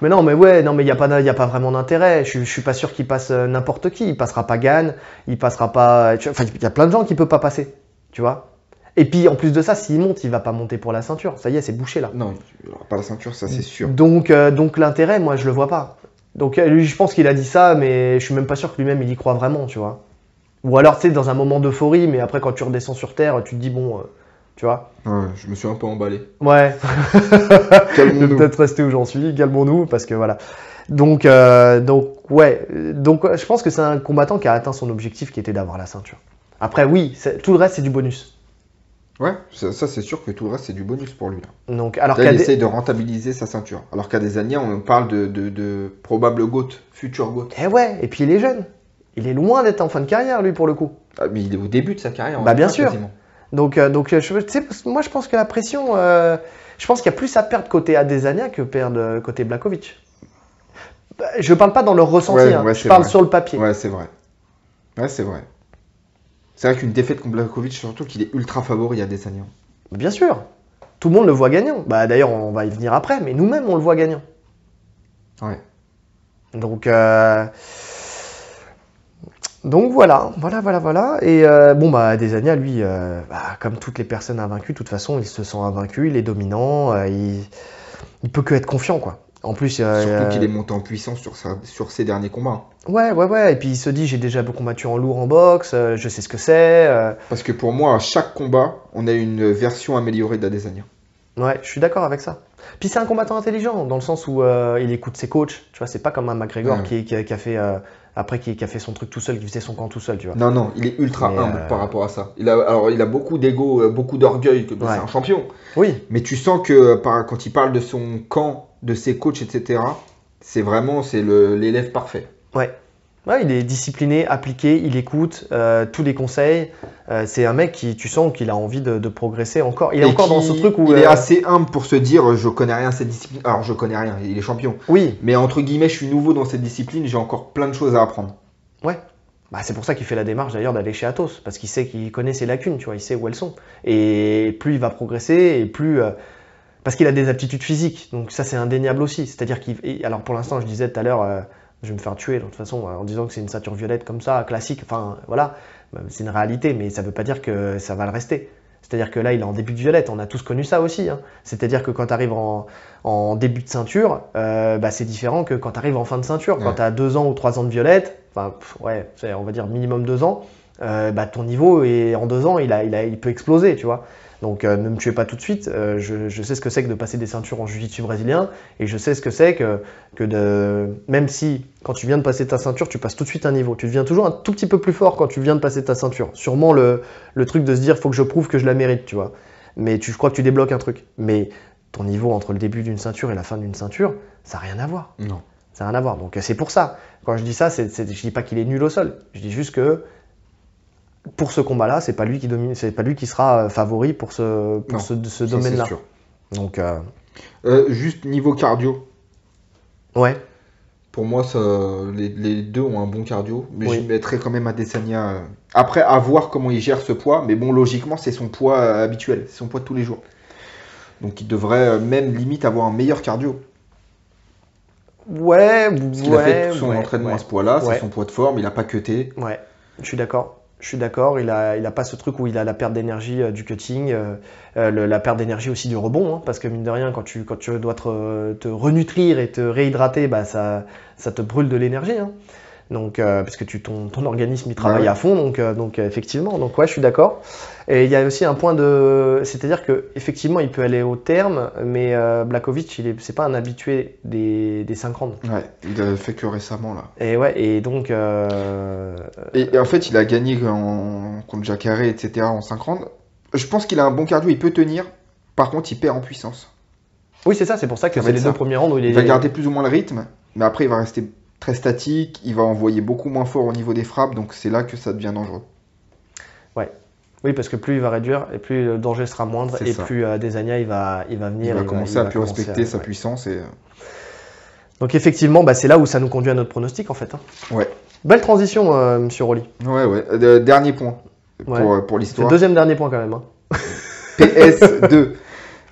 mais non, mais il y a pas vraiment d'intérêt. Je suis pas sûr qu'il passe n'importe qui. Il passera pas Gane, il passera pas. Enfin, il y a plein de gens qui peuvent pas passer, tu vois. Et puis en plus de ça, s'il monte, il va pas monter pour la ceinture. Ça y est, c'est bouché là. Non, il aura pas la ceinture, ça c'est sûr. Donc l'intérêt, moi, je le vois pas. Donc lui, je pense qu'il a dit ça, mais je suis même pas sûr que lui-même il y croit vraiment, tu vois. Ou alors, tu sais, dans un moment d'euphorie, mais après, quand tu redescends sur Terre, tu te dis, bon, tu vois. Ouais, je me suis un peu emballé. Ouais. Je vais peut-être rester où j'en suis, calmons-nous, parce que voilà. Donc, ouais. Donc, je pense que c'est un combattant qui a atteint son objectif, qui était d'avoir la ceinture. Après, oui, tout le reste, c'est du bonus. Ouais, ça c'est sûr que tout le reste, c'est du bonus pour lui. Là. Donc, alors là, il essaie de rentabiliser sa ceinture. Alors qu'Adesanya, on parle de probable GOAT, futur GOAT. Eh ouais, et puis il est jeune. Il est loin d'être en fin de carrière, lui, pour le coup. Ah, mais il est au début de sa carrière. Bah, bien sûr. Quasiment. Donc moi, je pense que la pression... je pense qu'il y a plus à perdre côté Adesanya que perdre côté Blachowicz. Je parle pas dans leur ressenti, je parle sur le papier. Ouais, c'est vrai. Ouais, c'est vrai. C'est vrai qu'une défaite contre Blachowicz, surtout qu'il est ultra favori Adesanya. Bien sûr. Tout le monde le voit gagnant. Bah, d'ailleurs, on va y venir après, mais nous-mêmes, on le voit gagnant. Ouais. Donc voilà. Et bon, bah, Adesanya, lui, comme toutes les personnes invaincues, de toute façon, il se sent invaincu, il est dominant, il peut que être confiant, quoi. En plus, surtout qu'il est monté en puissance sur ses derniers combats. Ouais. Et puis il se dit, j'ai déjà combattu en lourd en boxe, je sais ce que c'est. Parce que pour moi, à chaque combat, on a une version améliorée d'Adesanya. Ouais, je suis d'accord avec ça. Puis c'est un combattant intelligent, dans le sens où il écoute ses coachs. Tu vois, c'est pas comme un McGregor qui a fait... Après, qui a fait son truc tout seul, qui faisait son camp tout seul, tu vois. Non, il est ultra humble par rapport à ça. Il a beaucoup d'ego, beaucoup d'orgueil, c'est un champion. Oui. Mais tu sens que quand il parle de son camp, de ses coachs, etc., c'est l'élève parfait. Ouais, il est discipliné, appliqué, il écoute tous les conseils. C'est un mec qui, tu sens qu'il a envie de progresser encore. Il est encore dans ce truc où... Il est assez humble pour se dire, je connais rien à cette discipline. Alors, je connais rien, il est champion. Oui. Mais entre guillemets, je suis nouveau dans cette discipline, j'ai encore plein de choses à apprendre. Ouais. Bah, c'est pour ça qu'il fait la démarche d'ailleurs d'aller chez Athos. Parce qu'il sait qu'il connaît ses lacunes, tu vois, il sait où elles sont. Et plus il va progresser, et plus... parce qu'il a des aptitudes physiques. Donc ça, c'est indéniable aussi. C'est-à-dire qu'il... Alors, pour l'instant, je disais tout à l'heure... je vais me faire tuer de toute façon en disant que c'est une ceinture violette comme ça, classique, enfin voilà, c'est une réalité, mais ça ne veut pas dire que ça va le rester. C'est-à-dire que là, il est en début de violette, on a tous connu ça aussi. Hein. C'est-à-dire que quand tu arrives en début de ceinture, c'est différent que quand tu arrives en fin de ceinture. Ouais. Quand tu as 2 ans ou 3 ans de violette, on va dire minimum 2 ans, ton niveau, en 2 ans, il peut exploser, tu vois. Donc ne me tuez pas tout de suite, je sais ce que c'est que de passer des ceintures en jiu-jitsu brésilien et je sais ce que c'est même si quand tu viens de passer ta ceinture, tu passes tout de suite un niveau. Tu deviens toujours un tout petit peu plus fort quand tu viens de passer ta ceinture. Sûrement le truc de se dire, faut que je prouve que je la mérite, tu vois. Mais je crois que tu débloques un truc. Mais ton niveau entre le début d'une ceinture et la fin d'une ceinture, ça n'a rien à voir. Non. Ça n'a rien à voir. Donc c'est pour ça. Quand je dis ça, je dis pas qu'il est nul au sol. Je dis juste que pour ce combat-là, c'est pas lui qui domine, c'est pas lui qui sera favori pour ce domaine-là. Donc juste niveau cardio. Ouais. Pour moi, les deux ont un bon cardio, mais je mettrais quand même Adesanya. Après, à voir comment il gère ce poids, mais bon, logiquement, c'est son poids habituel, c'est son poids de tous les jours. Donc, il devrait même limite avoir un meilleur cardio. Ouais, parce qu'il a fait tout son entraînement à ce poids-là, c'est son poids de forme, il a pas cuté. Ouais, je suis d'accord. Il a pas ce truc où il a la perte d'énergie du cutting, la perte d'énergie aussi du rebond, hein, parce que mine de rien, quand tu dois te renutrir et te réhydrater, ça te brûle de l'énergie. Hein. Donc, parce que ton organisme il travaille à fond, donc effectivement, donc ouais, je suis d'accord. Et il y a aussi un point c'est-à-dire que effectivement, il peut aller au terme, mais Blachowicz, c'est pas un habitué des 5 rounds. Ouais, il a fait que récemment là. Et ouais, et donc. Et en fait, il a gagné contre Jacare, etc. en 5 rounds. Je pense qu'il a un bon cardio, il peut tenir. Par contre, il perd en puissance. Oui, c'est ça, c'est pour ça que c'est les 2 premiers rounds où il va garder plus ou moins le rythme, mais après, il va rester très statique, il va envoyer beaucoup moins fort au niveau des frappes, donc c'est là que ça devient dangereux. Ouais. Oui, parce que plus il va réduire, et plus le danger sera moindre, et plus Adesanya il va venir. Il va commencer à plus respecter sa puissance. Donc effectivement, c'est là où ça nous conduit à notre pronostic en fait. Hein. Ouais. Belle transition, Monsieur Rolly. Ouais. Dernier point pour l'histoire. C'est le 2e dernier point quand même. Hein. PS2.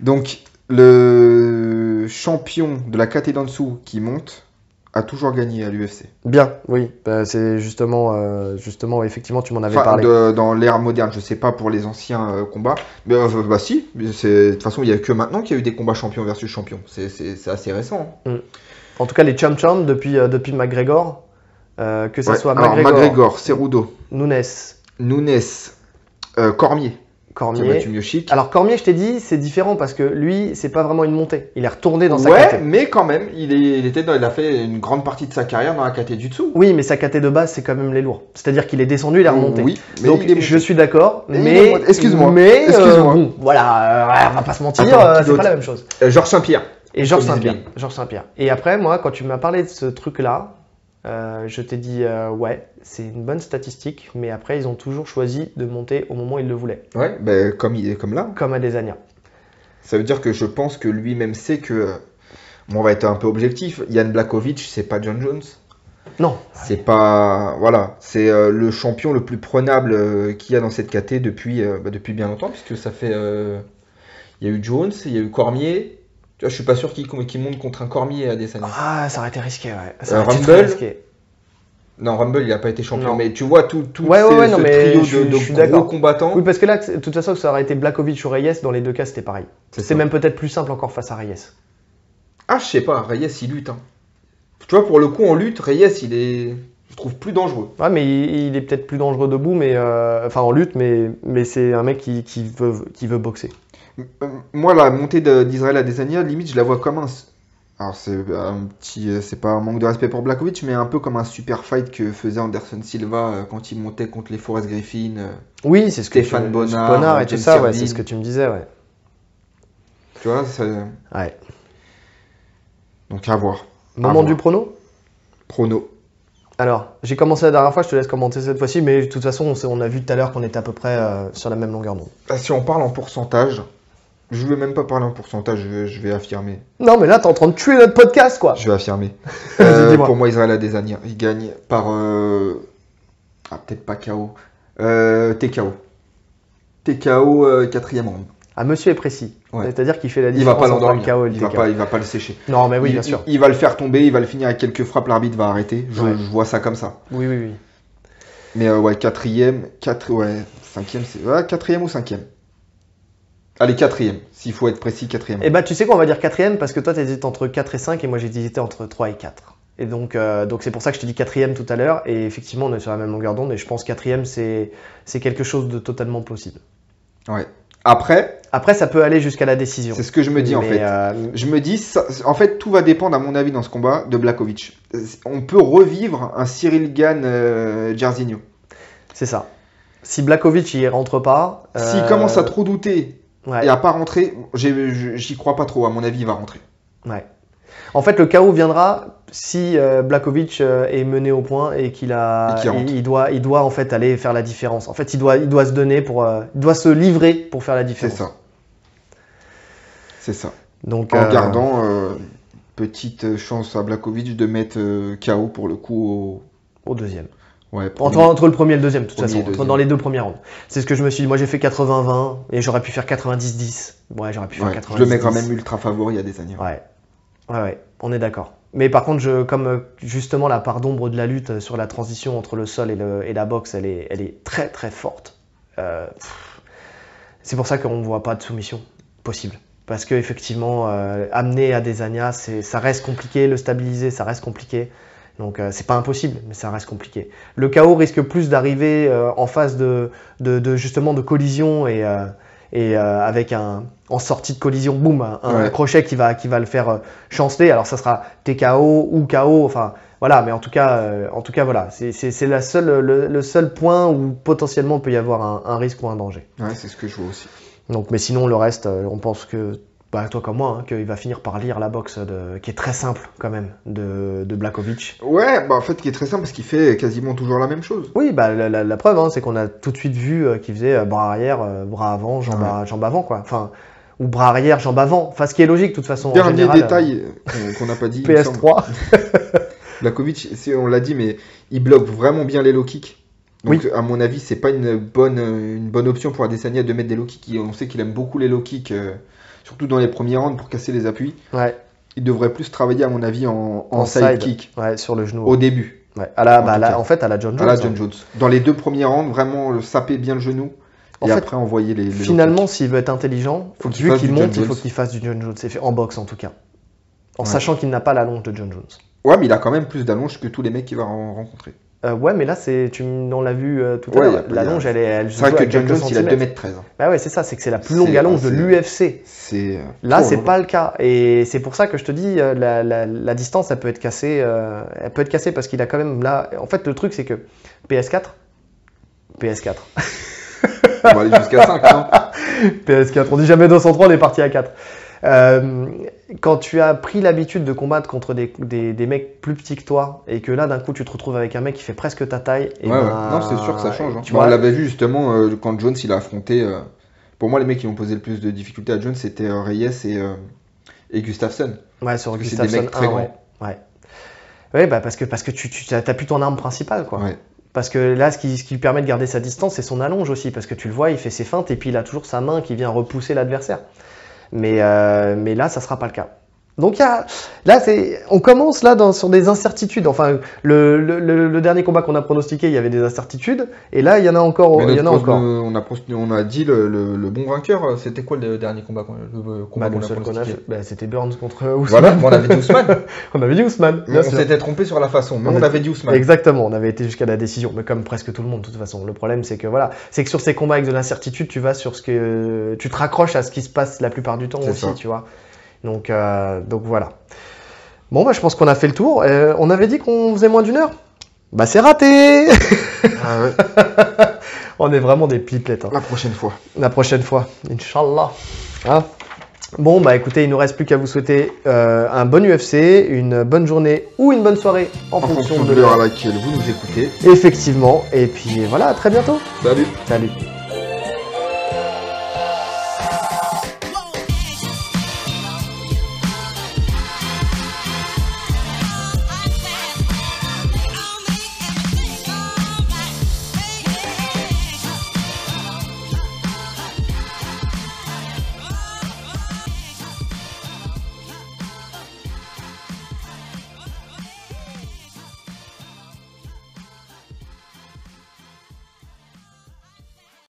Donc le champion de la KT d'en dessous qui monte a toujours gagné à l'UFC. Bien, oui. C'est justement, effectivement, tu m'en avais parlé. Dans l'ère moderne, je sais pas pour les anciens combats, mais si. De toute façon, il y a que maintenant qu'il y a eu des combats champion versus champion. C'est assez récent. Hein. En tout cas, les champions depuis McGregor, que ce soit McGregor, Cerudo, Nunes, Cormier. Qui a battu Miocic. Alors Cormier, je t'ai dit, c'est différent parce que lui, c'est pas vraiment une montée. Il est retourné dans sa KT. Ouais, mais quand même, il a fait une grande partie de sa carrière dans la KT du dessous. Oui, mais sa KT de base, c'est quand même les lourds. C'est-à-dire qu'il est descendu, il est remonté. Oui, mais donc je suis d'accord, mais excuse-moi. Bon, voilà, on va pas se mentir, c'est pas la même chose. Georges Saint-Pierre. Et Georges Saint-Pierre. Et après, moi, quand tu m'as parlé de ce truc-là, je t'ai dit, ouais, c'est une bonne statistique, mais après, ils ont toujours choisi de monter au moment où ils le voulaient. Ouais, comme là. Comme Adesanya. Ça veut dire que je pense que lui-même sait que, on va être un peu objectif, Jan Blachowicz, c'est pas John Jones. Non. C'est pas, voilà, c'est le champion le plus prenable qu'il y a dans cette KT depuis bien longtemps, puisque ça fait, il y a eu Jones, il y a eu Cormier. Je suis pas sûr qu'il monte contre un Cormier à Adesanya. Ah, ça aurait été risqué, ouais. Rumble. Non, Rumble, il n'a pas été champion. Non. Mais tu vois, ce trio de gros combattants. Oui, parce que là, de toute façon, ça aurait été Blachowicz ou Reyes. Dans les 2 cas, c'était pareil. C'est même peut-être plus simple encore face à Reyes. Ah, je sais pas. Reyes, il lutte. Hein. Tu vois, pour le coup, en lutte, Reyes, il est, je trouve, plus dangereux. Ouais, mais il est peut-être plus dangereux debout, en lutte, mais c'est un mec qui veut boxer. Moi, la montée d'Israël Adesanya, limite, je la vois comme un... Alors, c'est pas un manque de respect pour Blachowicz, mais un peu comme un super fight que faisait Anderson Silva quand il montait contre les Forrest Griffin. Oui, c'est ce que Stéphane Bonnard et tout ça, ouais, c'est ce que tu me disais, ouais. Tu vois, ouais. Donc, à voir. Moment du prono ? Prono. Alors, j'ai commencé la dernière fois, je te laisse commenter cette fois-ci, mais de toute façon, on a vu tout à l'heure qu'on était à peu près sur la même longueur d'onde. Si on parle en pourcentage... Je ne vais même pas parler en pourcentage, je vais affirmer. Non, mais là, t'es en train de tuer notre podcast, quoi. Je vais affirmer. Pour moi, Israël Adesanya, il gagne par... peut-être pas KO. TKO. TKO, 4e round. Ah, monsieur est précis. Ouais. C'est-à-dire qu'il fait la différence entre le KO et le TKO. Il va pas le sécher. Non, mais oui, bien sûr. Il va le faire tomber, il va le finir avec quelques frappes, l'arbitre va arrêter. Je vois ça comme ça. Oui. Mais 4e, 5e, c'est... 4e ou 5e. Allez, 4e, s'il faut être précis, 4e. Eh ben, tu sais quoi, on va dire 4e, parce que toi, t'hésites entre 4 et 5, et moi, j'hésitais entre 3 et 4. Et donc c'est pour ça que je te dis 4e tout à l'heure, et effectivement, on est sur la même longueur d'onde, et je pense 4e, c'est quelque chose de totalement possible. Ouais. Après, ça peut aller jusqu'à la décision. C'est ce que je me dis, en fait. Je me dis, en fait, tout va dépendre, à mon avis, dans ce combat, de Blachowicz. On peut revivre un Cyril Gane Jairzinho. C'est ça. Si Blachowicz, il rentre pas... S'il commence à trop douter... Ouais. Et à pas rentrer, j'y crois pas trop, à mon avis il va rentrer. Ouais. En fait le chaos viendra si Blachowicz est mené au point et qu'il doit en fait aller faire la différence. En fait il doit se donner il doit se livrer pour faire la différence. C'est ça. Donc, en gardant petite chance à Blachowicz de mettre KO pour le coup au 2e. Ouais, entre le premier et le 2e, de toute façon, dans les 2 premiers rounds. C'est ce que je me suis dit. Moi, j'ai fait 80-20 et j'aurais pu faire 90-10. Ouais, j'aurais pu faire 90-10. Je le mets quand même ultra favori à des années. Ouais, on est d'accord. Mais par contre, comme justement la part d'ombre de la lutte sur la transition entre le sol et la boxe, elle est très très forte. C'est pour ça qu'on ne voit pas de soumission possible. Parce qu'effectivement, amener Adesanya, ça reste compliqué. Le stabiliser, ça reste compliqué. Donc c'est pas impossible, mais ça reste compliqué. Le KO risque plus d'arriver en phase justement de collision et avec en sortie de collision, boum, un crochet qui va le faire chanceler. Alors ça sera TKO ou KO, enfin voilà, mais en tout cas voilà, c'est le seul point où potentiellement il peut y avoir un risque ou un danger. Ouais, c'est ce que je vois aussi. Donc, mais sinon le reste, on pense que toi comme moi, qu'il va finir par lire la boxe qui est très simple quand même de Blachowicz. Ouais, en fait qui est très simple parce qu'il fait quasiment toujours la même chose. Oui, la preuve, c'est qu'on a tout de suite vu qu'il faisait bras arrière, bras avant, jambe avant quoi. Enfin, ou bras arrière, jambe avant. Enfin, ce qui est logique de toute façon. Dernier détail qu'on n'a pas dit. PS3. Blachowicz, on l'a dit, mais il bloque vraiment bien les low kicks. Donc, oui. À mon avis, c'est pas une bonne option pour Adesanya de mettre des low kicks. On sait qu'il aime beaucoup les low kicks. Surtout dans les premiers rounds pour casser les appuis. Ouais. Il devrait plus travailler, à mon avis, en side kick. Ouais, sur le genou. Au début. Ouais. En fait, à la John Jones. À la John Jones. Dans les 2 premiers rounds, vraiment saper bien le genou. Et après envoyer les finalement, s'il veut être intelligent, vu qu'il monte, il faut qu'il fasse du John Jones. C'est fait en boxe en tout cas. En sachant qu'il n'a pas l'allonge de John Jones. Ouais, mais il a quand même plus d'allonge que tous les mecs qu'il va rencontrer. Ouais, mais là, on l'a vu tout à l'heure. L'allonge, elle c'est vrai que John Jones, il a 2,13 m. Bah ouais, c'est ça, c'est que c'est la plus longue allonge de l'UFC. Là, c'est pas le cas. Et c'est pour ça que je te dis, la distance, elle peut être cassée. Elle peut être cassée parce qu'il a quand même là. En fait, le truc, c'est que PS4. On va aller jusqu'à 5, non? PS4. On dit jamais 203, on est parti à 4. Quand tu as pris l'habitude de combattre contre des mecs plus petits que toi et que là d'un coup tu te retrouves avec un mec qui fait presque ta taille, et non, c'est sûr que ça change. On l'avait vu justement quand Jones il a affronté. Pour moi, les mecs qui ont posé le plus de difficultés à Jones, c'était Reyes et Gustafsson. Ouais, sur Gustafsson. C'est des mecs très grands. Ouais, parce que tu n'as plus ton arme principale, quoi. Ouais. Parce que là, ce qui lui permet de garder sa distance, c'est son allonge aussi, parce que tu le vois, il fait ses feintes et puis il a toujours sa main qui vient repousser l'adversaire. Mais là, ça sera pas le cas. Donc on commence là sur des incertitudes. Enfin, le dernier combat qu'on a pronostiqué, il y avait des incertitudes, et là, il y en a encore. On a dit le bon vainqueur. C'était quoi le dernier combat qu'on a pronostiqué? C'était Burns contre Ousmane. Voilà, on avait dit Ousmane. On avait dit Ousmane. On s'était trompé sur la façon, mais on avait dit Ousmane. Exactement, on avait été jusqu'à la décision, mais comme presque tout le monde de toute façon. Le problème, c'est que sur ces combats avec de l'incertitude, tu vas sur tu te raccroches à ce qui se passe la plupart du temps aussi, tu vois. Donc voilà. Bon, je pense qu'on a fait le tour. On avait dit qu'on faisait moins d'1 heure. Bah, c'est raté. Ah ouais. On est vraiment des pipelettes. La prochaine fois. La prochaine fois, Inch'Allah. Hein. Bon, écoutez, il nous reste plus qu'à vous souhaiter un bon UFC, une bonne journée ou une bonne soirée en fonction de l'heure à laquelle vous nous écoutez. Effectivement. Et puis voilà, à très bientôt. Salut. Salut.